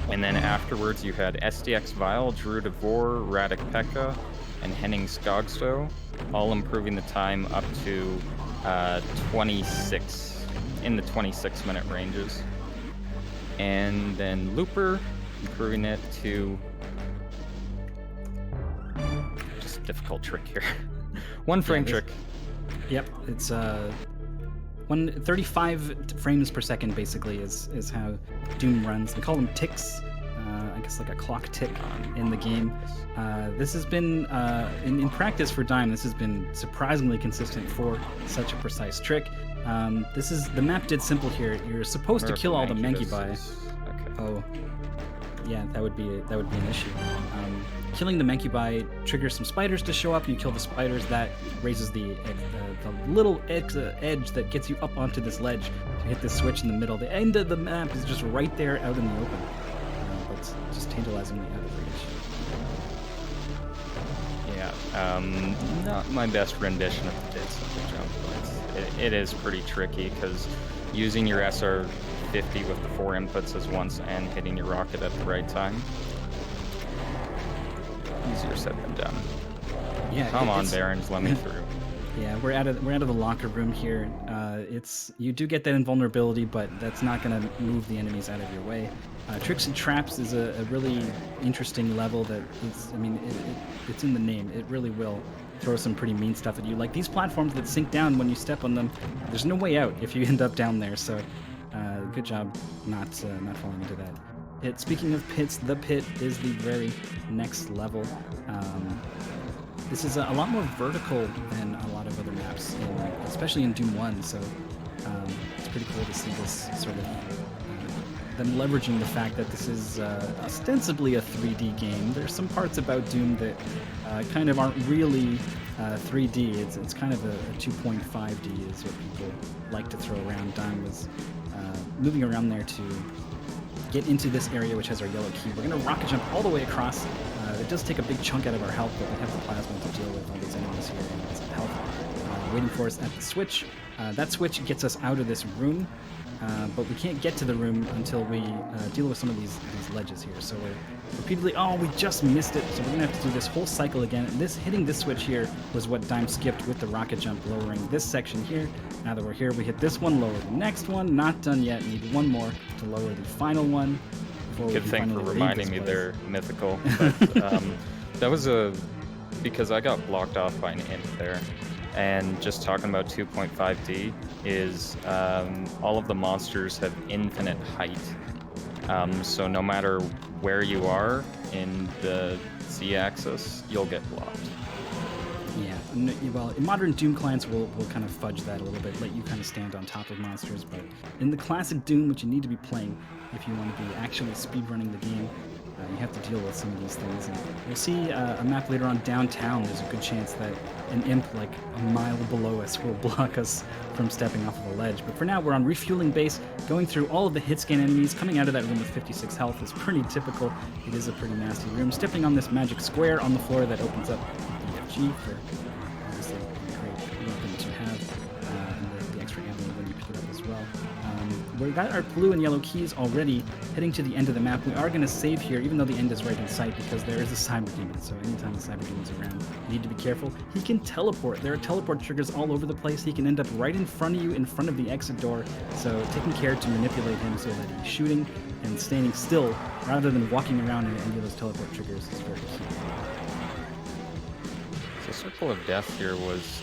And then afterwards, you had SDX Vile, Drew DeVore, Radek Pekka, and Henning Skogsto, all improving the time up to 26, in the 26-minute ranges. And then Looper, improving it to, just a difficult trick here. 1 frame trick. Yep, it's 35 frames per second basically is how Doom runs. They call them ticks. I guess like a clock tick in the game. This has been, in practice for Dime, this has been surprisingly consistent for such a precise trick. The map did simple here. You're supposed to kill all the Mangybai. Okay. Oh, yeah, that would be an issue. Killing the Mangybai triggers some spiders to show up. You kill the spiders, that raises the little edge that gets you up onto this ledge to hit this switch in the middle. The end of the map is just right there out in the open. But just tantalizingly out of reach. Yeah, not my best rendition of the did jump, but it is pretty tricky because using your SR50 with the 4 inputs as once and hitting your rocket at the right time, easier said than done. Yeah, Come on, Barons, let me through. Yeah, we're out of the locker room here. You do get that invulnerability, but that's not going to move the enemies out of your way. Tricks and Traps is a really interesting level that it's in the name. It really will throw some pretty mean stuff at you. Like these platforms that sink down when you step on them, there's no way out if you end up down there. So good job not falling into that. Speaking of pits, the pit is the very next level. This is a lot more vertical than a lot of other maps, especially in Doom 1, so it's pretty cool to see this sort of them leveraging the fact that this is ostensibly a 3D game. There's some parts about Doom that kind of aren't really 3D. It's kind of a 2.5D is what people like to throw around. Dime was moving around there to get into this area, which has our yellow key. We're going to rocket jump all the way across. It does take a big chunk out of our health, but we have the plasma to deal with all these enemies here and some health waiting for us at the switch. That switch gets us out of this room, but we can't get to the room until we deal with some of these ledges here. So we're repeatedly, we just missed it, so we're going to have to do this whole cycle again. Hitting this switch here was what Dime skipped with the rocket jump, lowering this section here. Now that we're here, we hit this one, lower the next one. Not done yet. Need one more to lower the final one. Good thing for reminding me they're mythical. But, that was because I got blocked off by an imp there. And just talking about 2.5D is all of the monsters have infinite height. So no matter where you are in the Z-axis, you'll get blocked. Yeah, well, in modern Doom clients, we'll kind of fudge that a little bit, let you kind of stand on top of monsters, but in the classic Doom, which you need to be playing if you want to be actually speedrunning the game, you have to deal with some of these things. And we'll see a map later on downtown. There's a good chance that an imp like a mile below us will block us from stepping off of the ledge. But for now, we're on refueling base, going through all of the hit scan enemies. Coming out of that room with 56 health is pretty typical. It is a pretty nasty room. Stepping on this magic square on the floor that opens up BFG for obviously a great weapon to have, and the extra ammo when you pick it up as well. We've got our blue and yellow keys already. Heading to the end of the map, we are going to save here, even though the end is right in sight, because there is a cyber demon. So anytime the cyber demon's around, you need to be careful. He can teleport. There are teleport triggers all over the place. He can end up right in front of you, in front of the exit door. So taking care to manipulate him so that he's shooting and standing still rather than walking around in any of those teleport triggers is very key. So Circle of Death here was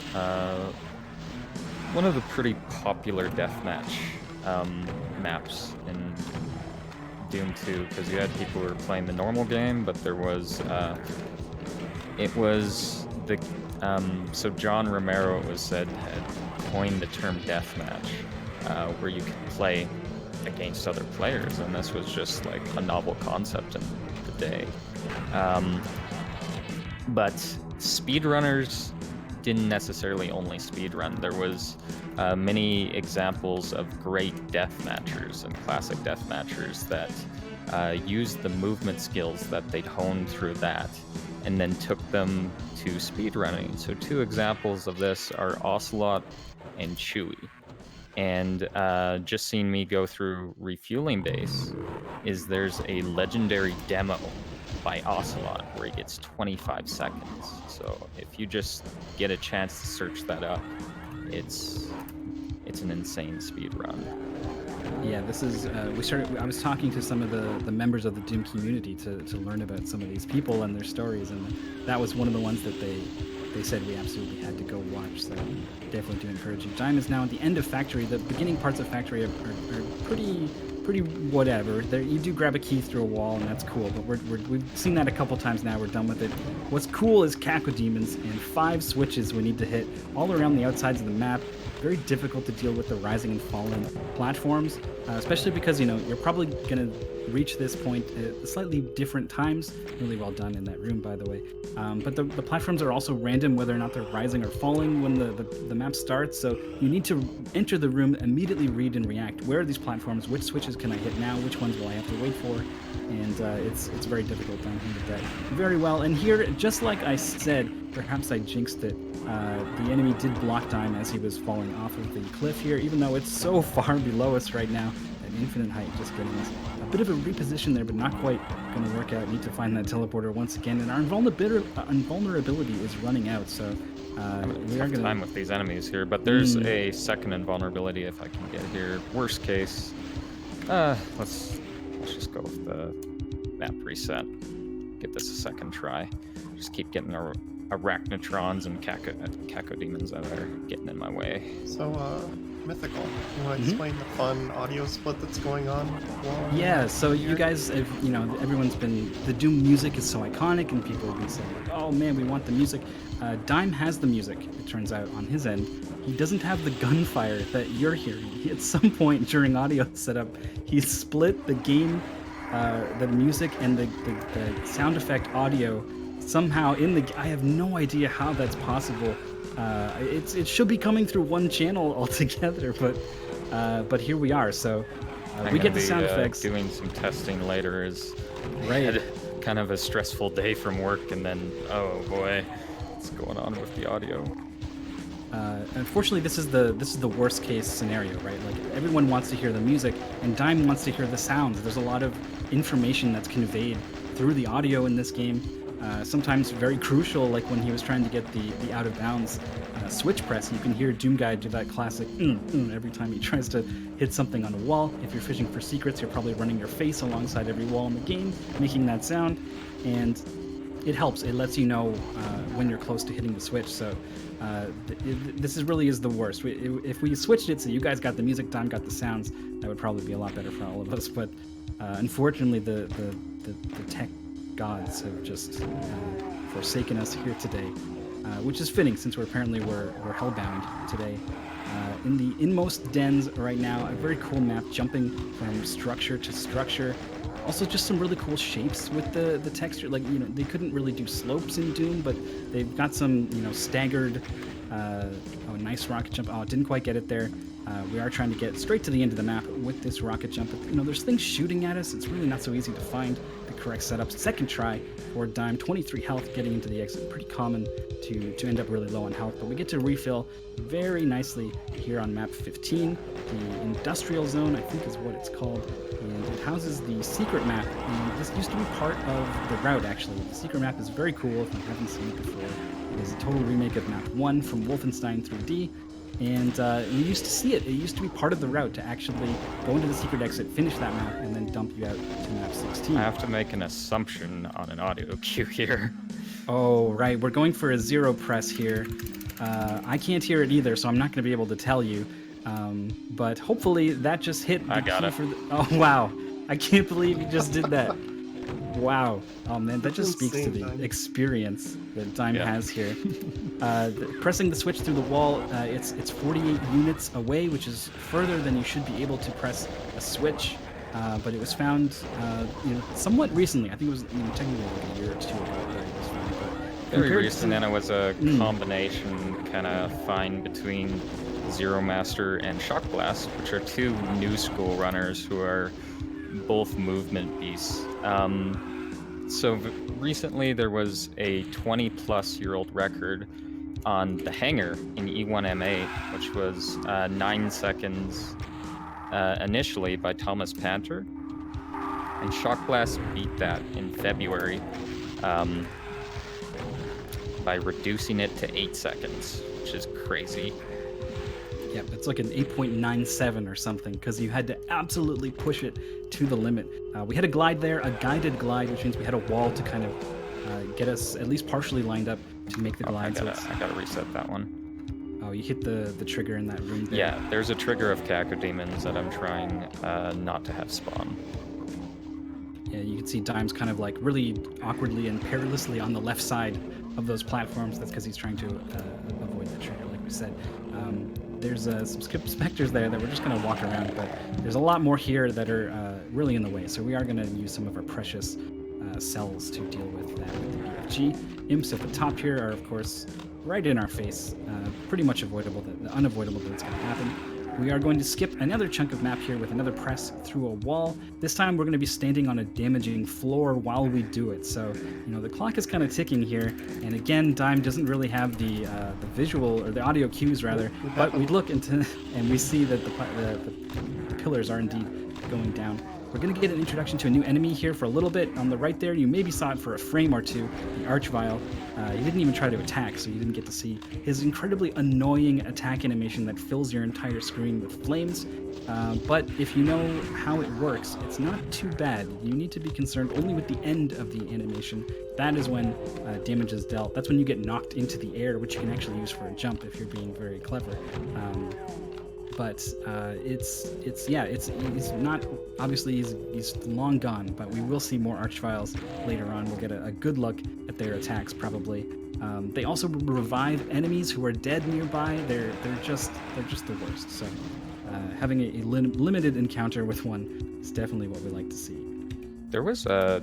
one of the pretty popular deathmatch maps in Doom 2, because you had people who were playing the normal game, but there was so John Romero, it was said, had coined the term deathmatch, where you could play against other players, and this was just like a novel concept in the day. But speedrunners didn't necessarily only speedrun. There was many examples of great deathmatchers and classic deathmatchers that used the movement skills that they'd honed through that and then took them to speedrunning. So 2 examples of this are Ocelot and Chewie. and just seeing me go through refueling base is there's a legendary demo by Ocelot where he gets 25 seconds. So if you just get a chance to search that up, it's an insane speed run. Yeah, this is I was talking to some of the members of the Doom community to learn about some of these people and their stories, and that was one of the ones that they said we absolutely had to go watch. So definitely do encourage you. Time is now at the end of Factory. The beginning parts of Factory are pretty whatever. You do grab a key through a wall, and that's cool, but we've seen that a couple times now. We're done with it. What's cool is Cacodemons and 5 switches we need to hit all around the outsides of the map. Very difficult to deal with the rising and falling platforms, especially because, you're probably going to reach this point at slightly different times. Really well done in that room, by the way. But the platforms are also random, whether or not they're rising or falling when the map starts. So you need to enter the room, immediately read and react. Where are these platforms? Which switches can I hit now? Which ones will I have to wait for? And it's very difficult. Dime handled that very well. And here, just like I said, perhaps I jinxed it. The enemy did block Dime as he was falling off of the cliff here, even though it's so far below us right now. That infinite height just getting us a bit of a reposition there, but not quite going to work out. Need to find that teleporter once again, and our invulnerability is running out, so we are going to time with these enemies here. But there's a second invulnerability if I can get here. Worst case, let's just go with the map reset. Get this a second try. Just keep getting our arachnotrons and cacodemons that are getting in my way. So, Mythical, you want to explain the fun audio split that's going on? Yeah, so you guys, everyone's been, the Doom music is so iconic, and people have been saying, like, oh man, we want the music. Dime has the music, it turns out, on his end. He doesn't have the gunfire that you're hearing. At some point during audio setup, he split the game, the music, and the sound effect audio somehow I have no idea how that's possible. It should be coming through one channel altogether, but here we are. So we get the sound effects. Doing some testing later is right. Kind of a stressful day from work, and then oh boy, what's going on with the audio? Unfortunately, this is the worst case scenario, right? Like everyone wants to hear the music, and Dime wants to hear the sounds. There's a lot of information that's conveyed through the audio in this game. Sometimes very crucial, like when he was trying to get the out of bounds switch press. You can hear Doomguy do that classic every time he tries to hit something on a wall. If you're fishing for secrets, you're probably running your face alongside every wall in the game, making that sound, and it helps. It lets you know when you're close to hitting the switch. So this really is the worst. If we switched it so you guys got the music, Dime got the sounds, that would probably be a lot better for all of us. But unfortunately, the tech gods have just forsaken us here today, which is fitting since we're hellbound today. In the inmost dens right now, a very cool map jumping from structure to structure. Also just some really cool shapes with the texture. Like, they couldn't really do slopes in Doom, but they've got some, staggered, nice rocket jump. Oh, didn't quite get it there. We are trying to get straight to the end of the map with this rocket jump. But, there's things shooting at us. It's really not so easy to find the correct setup. Second try for Dime, 23 health getting into the exit. Pretty common to end up really low on health, but we get to refill very nicely here on map 15. The industrial zone, I think is what it's called, and it houses the secret map. And this used to be part of the route, actually. The secret map is very cool if you haven't seen it before. It is a total remake of map 1 from Wolfenstein 3D. And you used to see it. It used to be part of the route to actually go into the secret exit, finish that map, and then dump you out to map 16. I have to make an assumption on an audio cue here. Oh, right. We're going for a 0 press here. I can't hear it either, so I'm not going to be able to tell you. But hopefully that just hit the key for the... Oh, wow. I can't believe you just did that. Wow. Oh, man, that just speaks to the experience that Dime has here. Pressing the switch through the wall, it's 48 units away, which is further than you should be able to press a switch. But it was found, somewhat recently. I think it was technically like a year or two ago that it was found. But very recent, and it was a combination kind of find between Zero Master and Shock Blast, which are two new school runners who are both movement beasts. So recently there was a 20-plus-year-old record on the hanger in E1MA, which was 9 seconds initially by Thomas Panter. And Shock Blast beat that in February by reducing it to 8 seconds, which is crazy. Yep, it's like an 8.97 or something, because you had to absolutely push it to the limit. We had a glide there, a guided glide, which means we had a wall to kind of get us at least partially lined up to make the glide. I gotta reset that one. Oh, you hit the trigger in that room there. Yeah, there's a trigger of Cacodemons that I'm trying not to have spawn. Yeah, you can see Dime's kind of like really awkwardly and perilously on the left side of those platforms. That's because he's trying to avoid the trigger, like we said. There's some specters there that we're just going to walk around, but there's a lot more here that are really in the way. So we are going to use some of our precious cells to deal with that with the BFG. Imps at the top here are, of course, right in our face. Pretty much avoidable, unavoidable that it's going to happen. We are going to skip another chunk of map here with another press through a wall. This time we're going to be standing on a damaging floor while we do it. So, you know, the clock is kind of ticking here. And again, Dime doesn't really have the visual, or the audio cues rather, but we look into and we see that the pillars are indeed going down. We're going to get an introduction to a new enemy here for a little bit. On the right there, you maybe saw it for a frame or two, the Archvile. He didn't even try to attack, so you didn't get to see his incredibly annoying attack animation that fills your entire screen with flames. But if you know how it works, it's not too bad. You need to be concerned only with the end of the animation. That is when damage is dealt. That's when you get knocked into the air, which you can actually use for a jump if you're being very clever. But he's not, obviously he's long gone, but we will see more Archviles later on. We'll get a good look at their attacks probably. They also revive enemies who are dead nearby. They're just the worst. So having a limited encounter with one is definitely what we like to see. There was a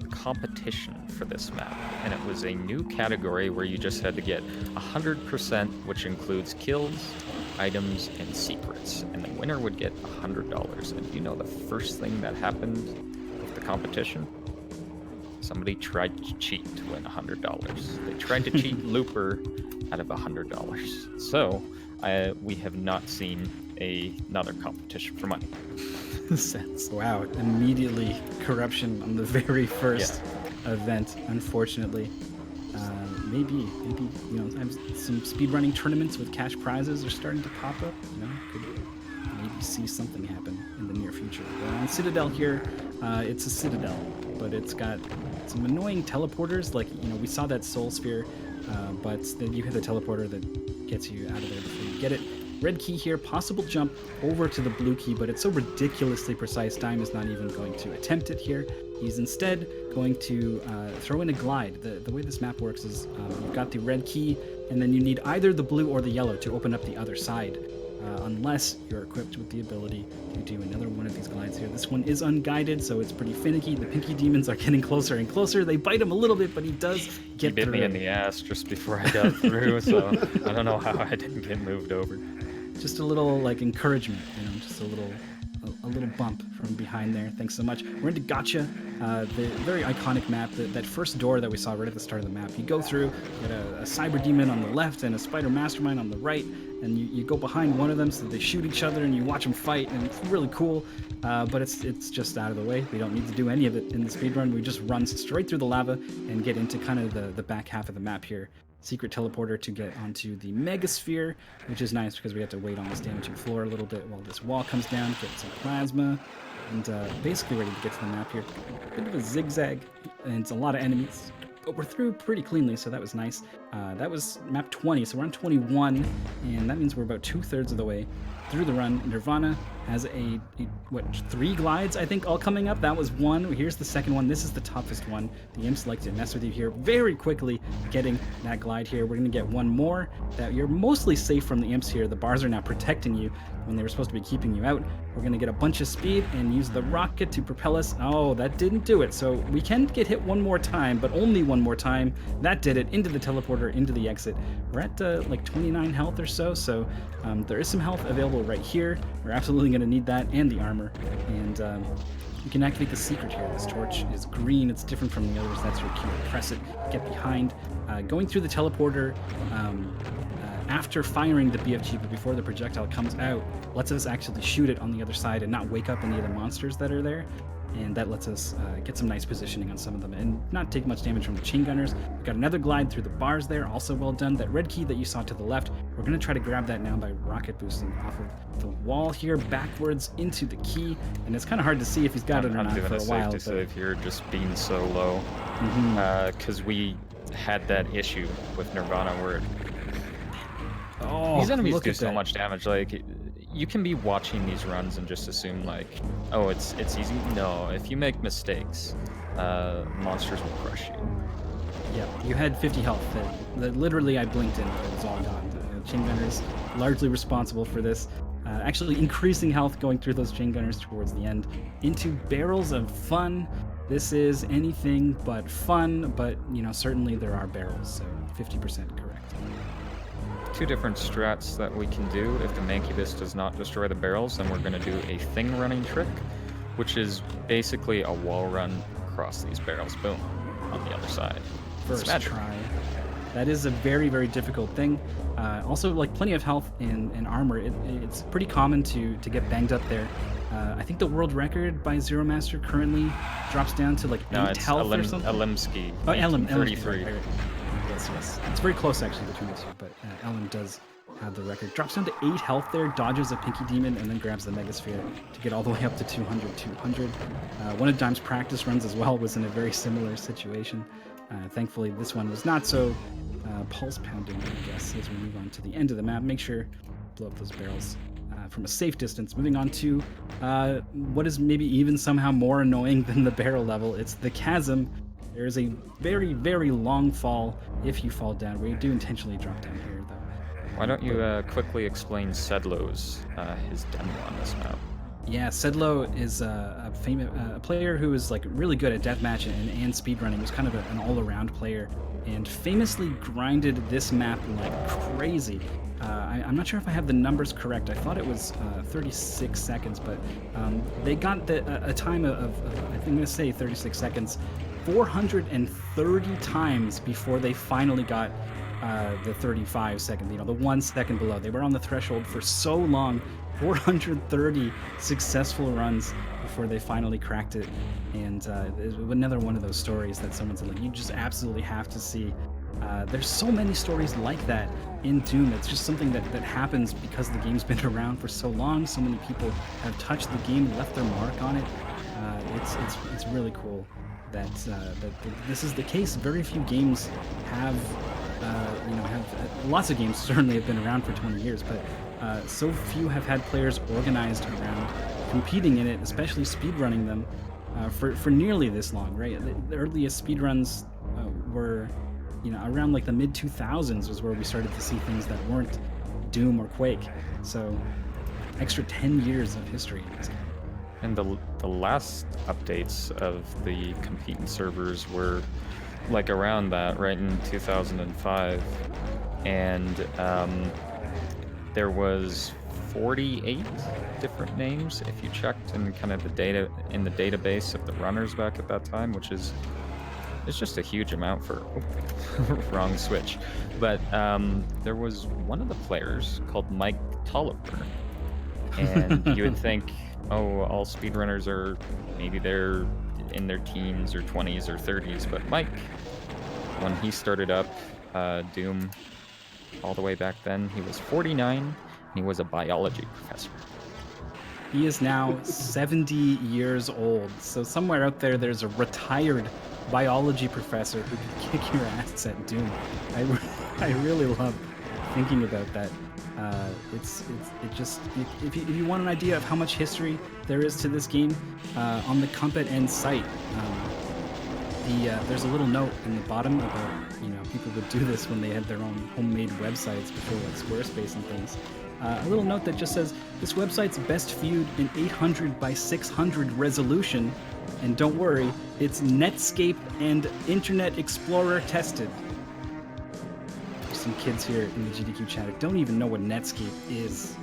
competition for this map, and it was a new category where you just had to get 100%, which includes kills, items, and secrets, and the winner would get $100. And you know the first thing that happened with the competition? Somebody tried to cheat to win $100. They tried to cheat Looper out of $100. So we have not seen another competition for money. Wow, immediately corruption on the very first event, unfortunately. Maybe, you know, some speedrunning tournaments with cash prizes are starting to pop up. You know, could maybe see something happen in the near future. But on Citadel here, it's a Citadel, but it's got some annoying teleporters. Like, you know, we saw that Soul Sphere, but then you hit the teleporter that gets you out of there before you get it. Red key here, possible jump over to the blue key, but it's so ridiculously precise, Dime is not even going to attempt it here. He's instead going to throw in a glide. The way this map works is you've got the red key, and then you need either the blue or the yellow to open up the other side, unless you're equipped with the ability to do another one of these glides here. This one is unguided, so it's pretty finicky. The pinky demons are getting closer and closer. They bite him a little bit, but he does get through. He bit me in the ass just before I got through, so I don't know how I didn't get moved over. Just a little like encouragement, you know, just a little bump from behind there. Thanks so much. We're into Gotcha, the very iconic map. That first door that we saw right at the start of the map. You go through, you got a Cyber Demon on the left and a Spider Mastermind on the right, and you go behind one of them so they shoot each other and you watch them fight, and it's really cool. But it's just out of the way. We don't need to do any of it in the speedrun. We just run straight through the lava and get into kind of the back half of the map here. Secret teleporter to get onto the Megasphere, which is nice because we have to wait on this damaging floor a little bit while this wall comes down, get some plasma, and basically ready to get to the map here. A bit of a zigzag, and it's a lot of enemies, but we're through pretty cleanly, so that was nice. That was map 20, so we're on 21, and that means we're about 2/3 of the way through the run. Nirvana has what, 3 glides, I think, all coming up. That was one. Here's the second one. This is the toughest one. The imps like to mess with you here very quickly, getting that glide here. We're going to get one more. That you're mostly safe from the imps here. The bars are now protecting you when they were supposed to be keeping you out. We're going to get a bunch of speed and use the rocket to propel us. Oh, that didn't do it. So we can get hit one more time, but only one more time. That did it. Into the teleporter, into the exit. We're at like 29 health or so, so there is some health available right here. We're absolutely going to need that and the armor. And You can activate the secret here. This torch is green. It's different from the others. That's your cue to press it, get behind. Going through the teleporter after firing the BFG, but before the projectile comes out, lets us actually shoot it on the other side and not wake up any of the monsters that are there. And that lets us get some nice positioning on some of them and not take much damage from the chain gunners. We've got another glide through the bars there, also well done. That red key that you saw to the left, we're going to try to grab that now by rocket boosting off of the wall here, backwards into the key. And it's kind of hard to see if he's got it or not for a while. I'm doing a save here, just being so low. Because we had that issue with Nirvana where these enemies do so much damage. Like, you can be watching these runs and just assume like, oh, it's easy. No, if you make mistakes, monsters will crush you. Yeah, you had 50 health. That literally I blinked in, it was all gone. The chain gunners largely responsible for this. Actually increasing health going through those chain gunners towards the end into barrels of fun. This is anything but fun, but certainly there are barrels, so 50% correct. Two different strats that we can do. If the Mancubus does not destroy the barrels, then we're going to do a thing running trick, which is basically a wall run across these barrels. Boom, on the other side. First try. That is a very, very difficult thing. Also, like plenty of health and armor. It's pretty common to get banged up there. I think the world record by Zero Master currently drops down to like 8 health or something. Elemsky, oh, Elm, 33. Right. Yes. It's very close actually between the two, but Ellen does have the record. Drops down to 8 health there, dodges a Pinky Demon, and then grabs the Megasphere to get all the way up to 200. One of Dime's practice runs as well was in a very similar situation. Thankfully, this one was not so pulse pounding, I guess, as we move on to the end of the map. Make sure to blow up those barrels from a safe distance. Moving on to what is maybe even somehow more annoying than the barrel level. It's the chasm. There is a very, very long fall if you fall down. We do intentionally drop down here, though. Why don't you quickly explain Sedlo's his demo on this map? Yeah, Sedlo is a player who is like really good at deathmatch and speedrunning. Was kind of an all-around player and famously grinded this map like crazy. I'm not sure if I have the numbers correct. I thought it was 36 seconds, but they got a time of I think I'm going to say 36 seconds. 430 times before they finally got the 35 second, the 1 second below. They were on the threshold for so long, 430 successful runs before they finally cracked it. And another one of those stories that someone said, like, you just absolutely have to see. There's so many stories like that in Doom. It's just something that happens because the game's been around for so long. So many people have touched the game, left their mark on it. It's really cool. That this is the case. Very few games have lots of games certainly have been around for 20 years, but so few have had players organized around competing in it, especially speedrunning them for nearly this long, right? The earliest speedruns were, around like the mid 2000s was where we started to see things that weren't Doom or Quake. So extra 10 years of history in this game. And the last updates of the competing servers were like around that, right in 2005, and there was 48 different names if you checked in kind of the data in the database of the runners back at that time, which is it's just a huge amount for wrong switch. But there was one of the players called Mike Tolliver, and you would think, oh, all speedrunners are maybe they're in their teens or 20s or 30s, but Mike, when he started up Doom all the way back then, he was 49 and he was a biology professor. He is now 70 years old, so somewhere out there's a retired biology professor who could kick your ass at Doom. I really love thinking about that. If you want an idea of how much history there is to this game, on the Compet End site, there's a little note in the bottom about people would do this when they had their own homemade websites before like Squarespace and things. A little note that just says this website's best viewed in 800 by 600 resolution, and don't worry, it's Netscape and Internet Explorer tested. Some kids here in the GDQ chat don't even know what Netscape is.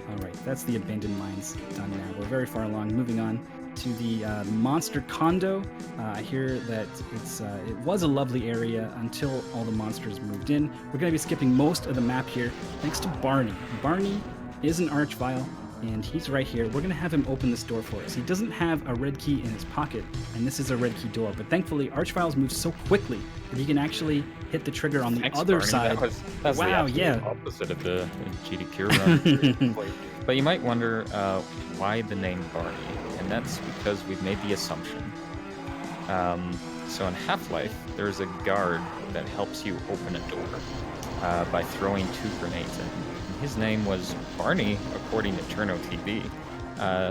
All right, that's the abandoned mines done now. We're very far along. Moving on to the monster condo. I hear that it was a lovely area until all the monsters moved in. We're going to be skipping most of the map here thanks to Barney. Barney is an Archvile, and he's right here. We're going to have him open this door for us. He doesn't have a red key in his pocket, and this is a red key door. But thankfully, Archviles move so quickly that he can actually hit the trigger on the other Barney. side. That's wow, the yeah. opposite of the GDQ run. But you might wonder why the name Barney, and that's because we've made the assumption. So in Half-Life, there's a guard that helps you open a door by throwing 2 grenades in. His name was Barney, according to Turno TV.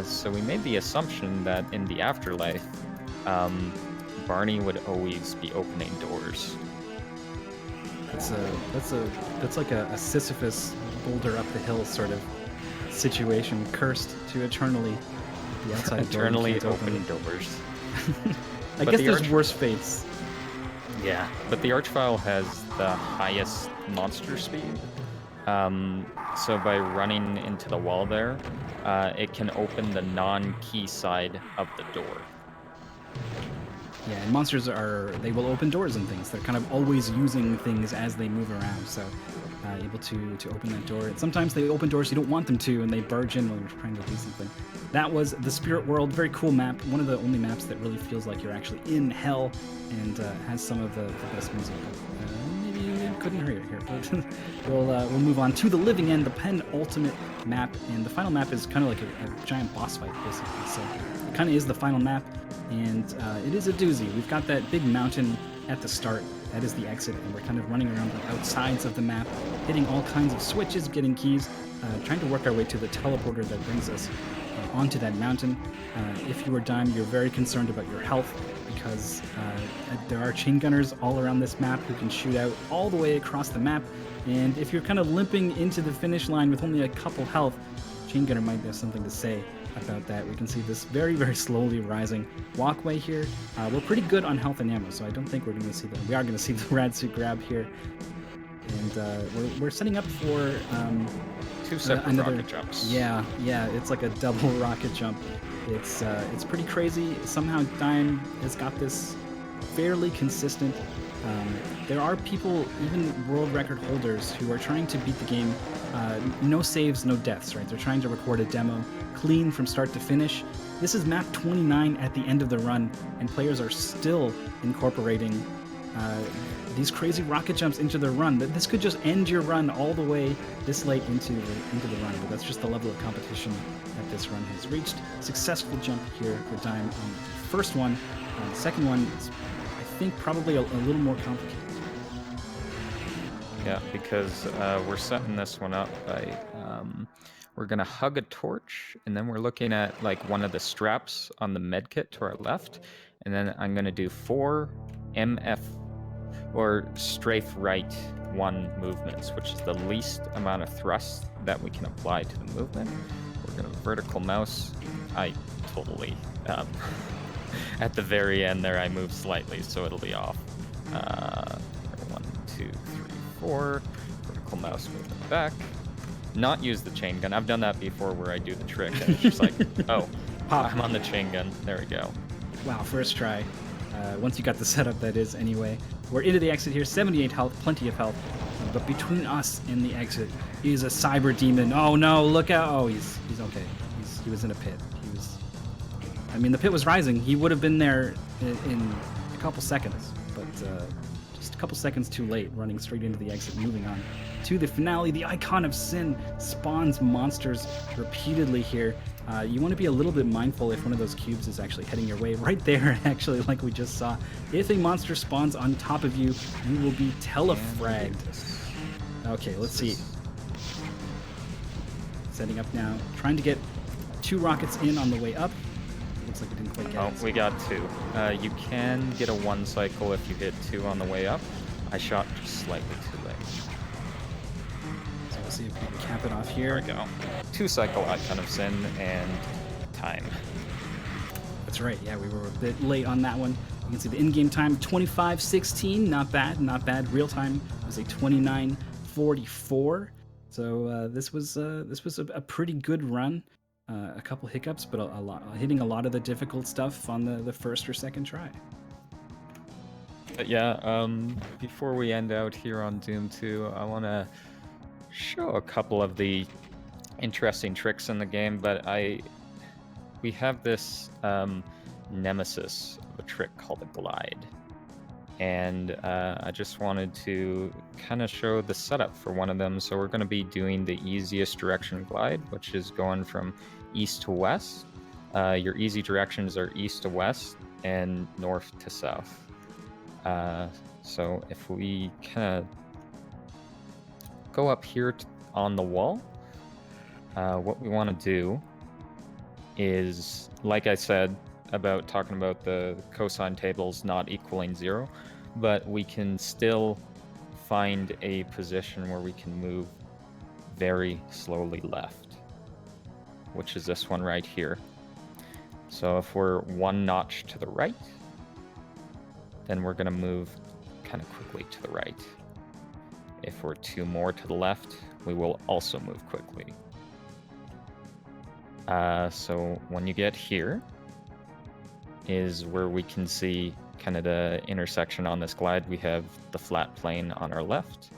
So we made the assumption that in the afterlife, Barney would always be opening doors. That's like a Sisyphus boulder up the hill sort of situation, cursed to eternally the outside eternally door open doors. I guess there's worse fates. Yeah, but the Archvile has the highest monster speed. So by running into the wall there, it can open the non-key side of the door. Yeah, and monsters they will open doors and things. They're kind of always using things as they move around, so able to open that door. And sometimes they open doors you don't want them to, and they barge in when you're trying to do something. That was the Spirit World. Very cool map. One of the only maps that really feels like you're actually in hell, and has some of the best music. Maybe you couldn't hear it here, but we'll move on to the Living End, the penultimate map, and the final map is kind of like a giant boss fight, basically. So it kind of is the final map, and it is a doozy. We've got that big mountain at the start. That is the exit, and we're kind of running around the outsides of the map, hitting all kinds of switches, getting keys, trying to work our way to the teleporter that brings us onto that mountain. If you are dying, you're very concerned about your health, because there are chain gunners all around this map who can shoot out all the way across the map, and if you're kind of limping into the finish line with only a couple health, chain gunner might have something to say about that. We can see this very, very slowly rising walkway here. We're pretty good on health and ammo, so I don't think we're going to see that. We are going to see the rad suit grab here, and we're setting up for 2 separate rocket jumps. Yeah, it's like a double rocket jump. It's pretty crazy. Somehow Dime has got this fairly consistent. There are people, even world record holders, who are trying to beat the game. No saves, no deaths, right? They're trying to record a demo clean from start to finish. This is map 29 at the end of the run, and players are still incorporating these crazy rocket jumps into their run. This could just end your run all the way this late into the run, but that's just the level of competition that this run has reached. Successful jump here for Dime on the first one. The second one is, I think, probably a little more complicated. Yeah, because we're setting this one up by we're gonna hug a torch, and then we're looking at like one of the straps on the med kit to our left, and then I'm gonna do 4 MF or strafe right 1 movements, which is the least amount of thrust that we can apply to the movement. We're gonna vertical mouse. I totally at the very end there I move slightly, so it'll be off. 1, 2, 3, 4. Vertical mouse movement back. Not use the chain gun. I've done that before where I do the trick and it's just like, oh, pop. I'm on the chain gun. There we go. Wow, first try. Once you got the setup, that is, anyway. We're into the exit here. 78 health, plenty of health. But between us and the exit is a cyber demon. Oh no, look out. Oh, he's okay. He was in a pit. The pit was rising. He would have been there in a couple seconds, but just a couple seconds too late, running straight into the exit, moving on to the finale. The Icon of Sin spawns monsters repeatedly here. You want to be a little bit mindful if one of those cubes is actually heading your way. Right there, actually, like we just saw. If a monster spawns on top of you, you will be telefragged. Okay, let's see. Setting up now. Trying to get 2 rockets in on the way up. Looks like it didn't quite get it. Oh, we got 2. You can get a 1 cycle if you hit 2 on the way up. I shot just slightly too late. So we'll see if we can cap it off here. There we go. 2 cycle Icon of Sin and time. That's right. Yeah, we were a bit late on that one. You can see the in-game time 25:16. Not bad. Not bad. Real time was a 29:44. So this was a pretty good run. a couple hiccups, but a lot hitting a lot of the difficult stuff on the first or second try. But yeah, before we end out here on Doom 2, I want to show a couple of the interesting tricks in the game, but we have this nemesis of a trick called a glide. And I just wanted to kind of show the setup for one of them. So we're going to be doing the easiest direction glide, which is going from east to west. Your easy directions are east to west and north to south. So if we kind of go up here on the wall, what we want to do is, like I said, about talking about the cosine tables not equaling 0, but we can still find a position where we can move very slowly left, which is this one right here. So if we're 1 notch to the right, then we're going to move kind of quickly to the right. If we're 2 more to the left, we will also move quickly. So when you get here is where we can see kind of the intersection on this glide. We have the flat plane on our left,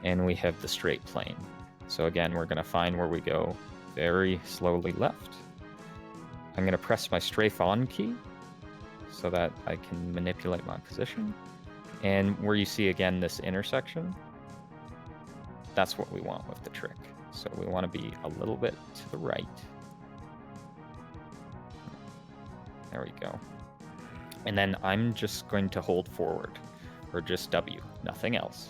and we have the straight plane. So again, we're going to find where we go very slowly left. I'm going to press my strafe on key so that I can manipulate my position. And where you see again this intersection, that's what we want with the trick. So we want to be a little bit to the right. There we go. And then I'm just going to hold forward, or just W, nothing else.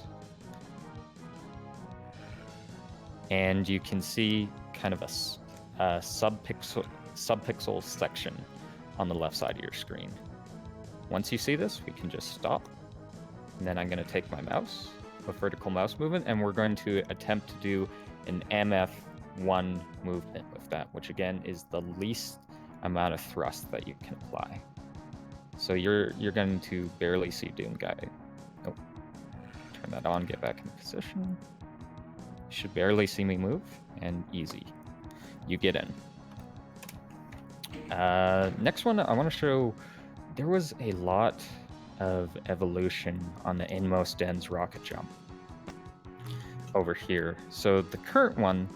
And you can see kind of a subpixel section on the left side of your screen. Once you see this, we can just stop. And then I'm going to take my mouse, a vertical mouse movement, and we're going to attempt to do an MF1 movement with that, which again is the least amount of thrust that you can apply. So you're going to barely see Doom Guy. Nope. Turn that on, get back in position. You should barely see me move, and easy. You get in. Next one, I want to show, there was a lot of evolution on the Inmost Den's rocket jump over here. So the current one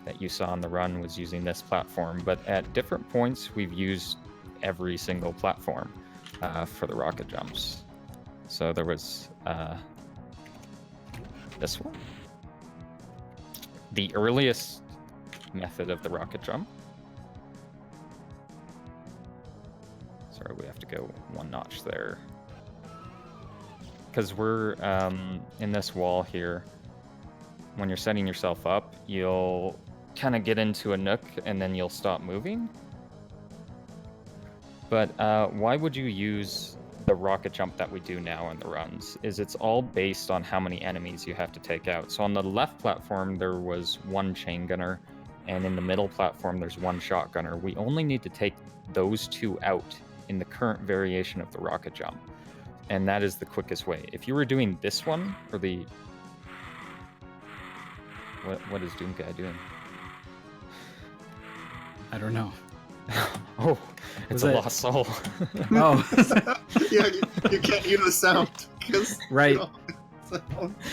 that you saw on the run was using this platform, but at different points we've used every single platform for the rocket jumps. So there was this one, the earliest method of the rocket jump. Sorry, we have to go 1 notch there because we're in this wall here. When you're setting yourself up, you'll kind of get into a nook and then you'll stop moving. But why would you use the rocket jump that we do now in the runs? Is it's all based on how many enemies you have to take out. So on the left platform, there was 1 chain gunner, and in the middle platform, there's 1 shotgunner. We only need to take those 2 out in the current variation of the rocket jump. And that is the quickest way. If you were doing this one, or the... What is Doom Guy doing? I don't know. Oh, it's a lost soul. Oh. Yeah, you can't hear the sound. Right. You know,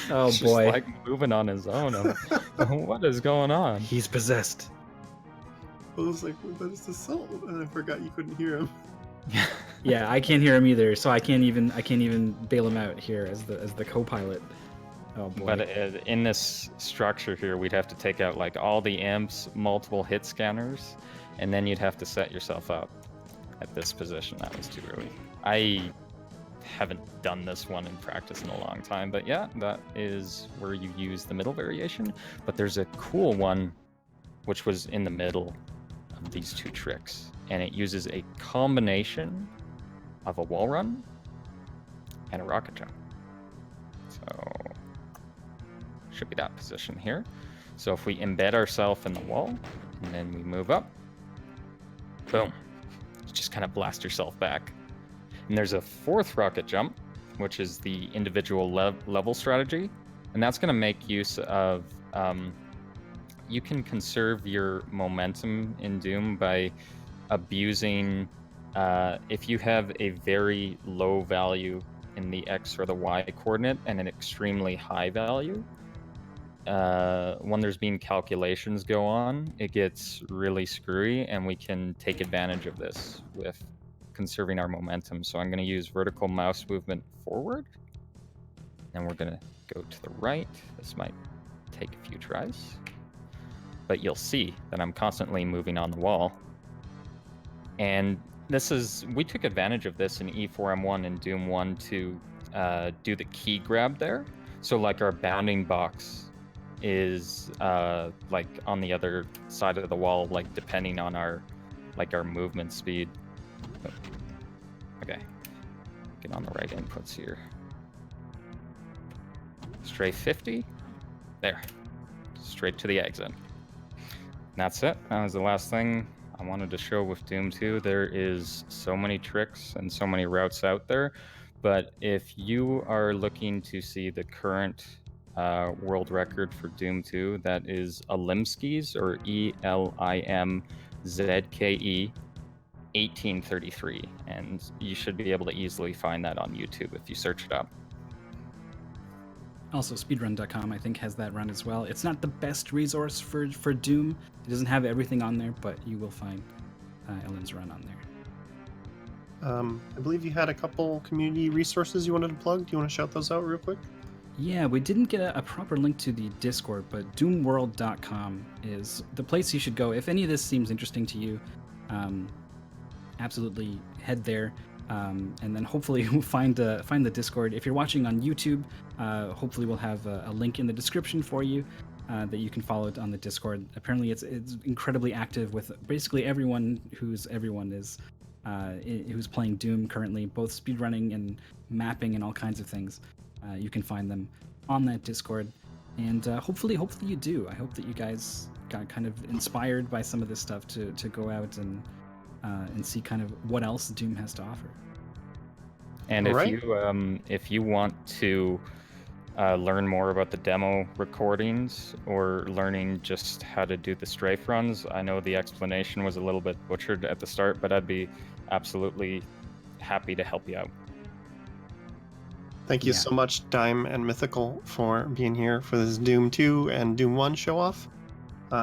Oh He's boy. just like moving on his own. What is going on? He's possessed. I was like, what is the sound? And I forgot you couldn't hear him. Yeah, I can't hear him either, so I can't even bail him out here as the co-pilot. Oh boy. But in this structure here, we'd have to take out like all the imps, multiple hit scanners, and then you'd have to set yourself up at this position. That was too early. I haven't done this one in practice in a long time, but yeah, that is where you use the middle variation. But there's a cool one, which was in the middle of these 2 tricks, and it uses a combination of a wall run and a rocket jump. So should be that position here. So if we embed ourselves in the wall and then we move up, boom, you just kind of blast yourself back. And there's a 4th rocket jump, which is the individual level strategy, and that's going to make use of you can conserve your momentum in Doom by abusing. If you have a very low value in the X or the Y coordinate and an extremely high value, when there's been calculations go on, it gets really screwy, and we can take advantage of this with conserving our momentum. So I'm going to use vertical mouse movement forward, and we're going to go to the right. This might take a few tries, but you'll see that I'm constantly moving on the wall. And we took advantage of this in E4M1 and Doom 1 to do the key grab there. So like our bounding box is like on the other side of the wall, like depending on our movement speed. Okay, get on the right inputs here. Straight 50, there, straight to the exit. And that's it. That was the last thing I wanted to show with Doom 2. There is so many tricks and so many routes out there, but if you are looking to see the current world record for Doom 2, that is Elimsky's, or ELIMZKE 1833, and you should be able to easily find that on YouTube if you search it up. Also, speedrun.com, I think, has that run as well. It's not the best resource for Doom. It doesn't have everything on there, but you will find Ellen's run on there. I believe you had a couple community resources you wanted to plug. Do you want to shout those out real quick? Yeah, we didn't get a proper link to the Discord, but doomworld.com is the place you should go. If any of this seems interesting to you, absolutely head there. And then hopefully we'll find the Discord. If you're watching on YouTube, hopefully we'll have a link in the description for you that you can follow it on the Discord. Apparently it's incredibly active with basically everyone who's playing Doom currently, both speedrunning and mapping and all kinds of things. You can find them on that Discord, and hopefully you do. I hope that you guys got kind of inspired by some of this stuff to go out and see kind of what else Doom has to offer. And if you want to learn more about the demo recordings or learning just how to do the strafe runs, I know the explanation was a little bit butchered at the start, but I'd be absolutely happy to help you out. Thank you so much, Dime and Mythical, for being here for this Doom 2 and Doom 1 show-off.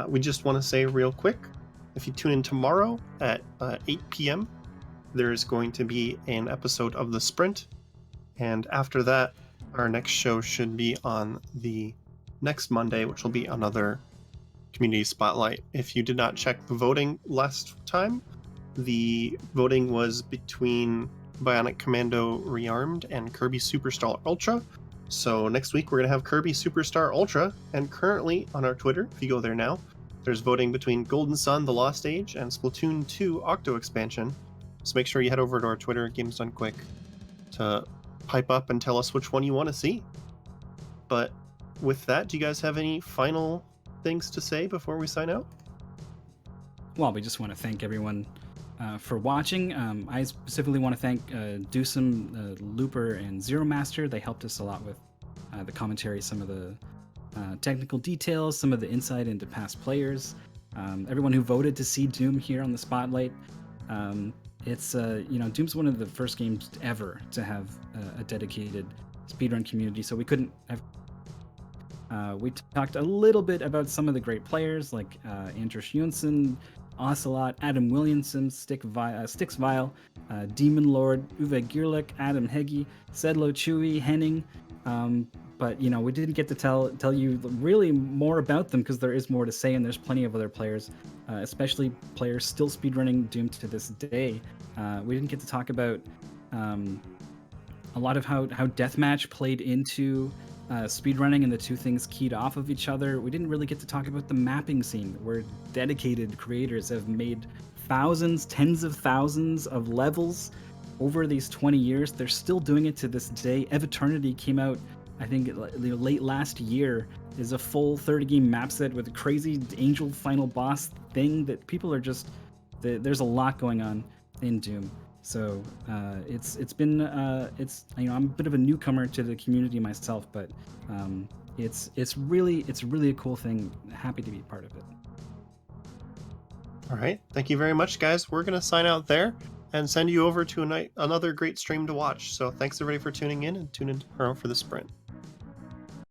We just want to say real quick, if you tune in tomorrow at 8 p.m., there's going to be an episode of The Sprint. And after that, our next show should be on the next Monday, which will be another Community Spotlight. If you did not check the voting last time, the voting was between Bionic Commando Rearmed and Kirby Superstar Ultra. So next week we're going to have Kirby Superstar Ultra, and currently on our Twitter, if you go there now, there's voting between Golden Sun, The Lost Age, and Splatoon 2 Octo Expansion. So make sure you head over to our Twitter, Games Done Quick, to pipe up and tell us which one you want to see. But with that, do you guys have any final things to say before we sign out? Well, we just want to thank everyone for watching. I specifically want to thank Dewsum, Looper, and Zero Master. They helped us a lot with the commentary, some of the technical details, some of the insight into past players. Everyone who voted to see Doom here on the Spotlight. It's Doom's one of the first games ever to have a dedicated speedrun community, so we couldn't have. We talked a little bit about some of the great players like Andrus Jonsson, Ocelot, Adam Williamson, Styxvile, Demon Lord, Uwe Gierlich, Adam Heggie, Sedlo Chewy, Henning. But we didn't get to tell you really more about them because there is more to say, and there's plenty of other players, especially players still speedrunning Doom to this day. We didn't get to talk about a lot of how deathmatch played into speedrunning and the two things keyed off of each other. We didn't really get to talk about the mapping scene, where dedicated creators have made thousands, tens of thousands of levels over these 20 years. They're still doing it to this day. Eviternity came out, I think, late last year. Is a full 30-game map set with a crazy angel final boss thing that people are just... There's a lot going on in Doom. So I'm a bit of a newcomer to the community myself, but it's really a cool thing. Happy to be part of it. All right. Thank you very much, guys. We're going to sign out there and send you over to another great stream to watch. So thanks everybody for tuning in, and tune in tomorrow for the sprint.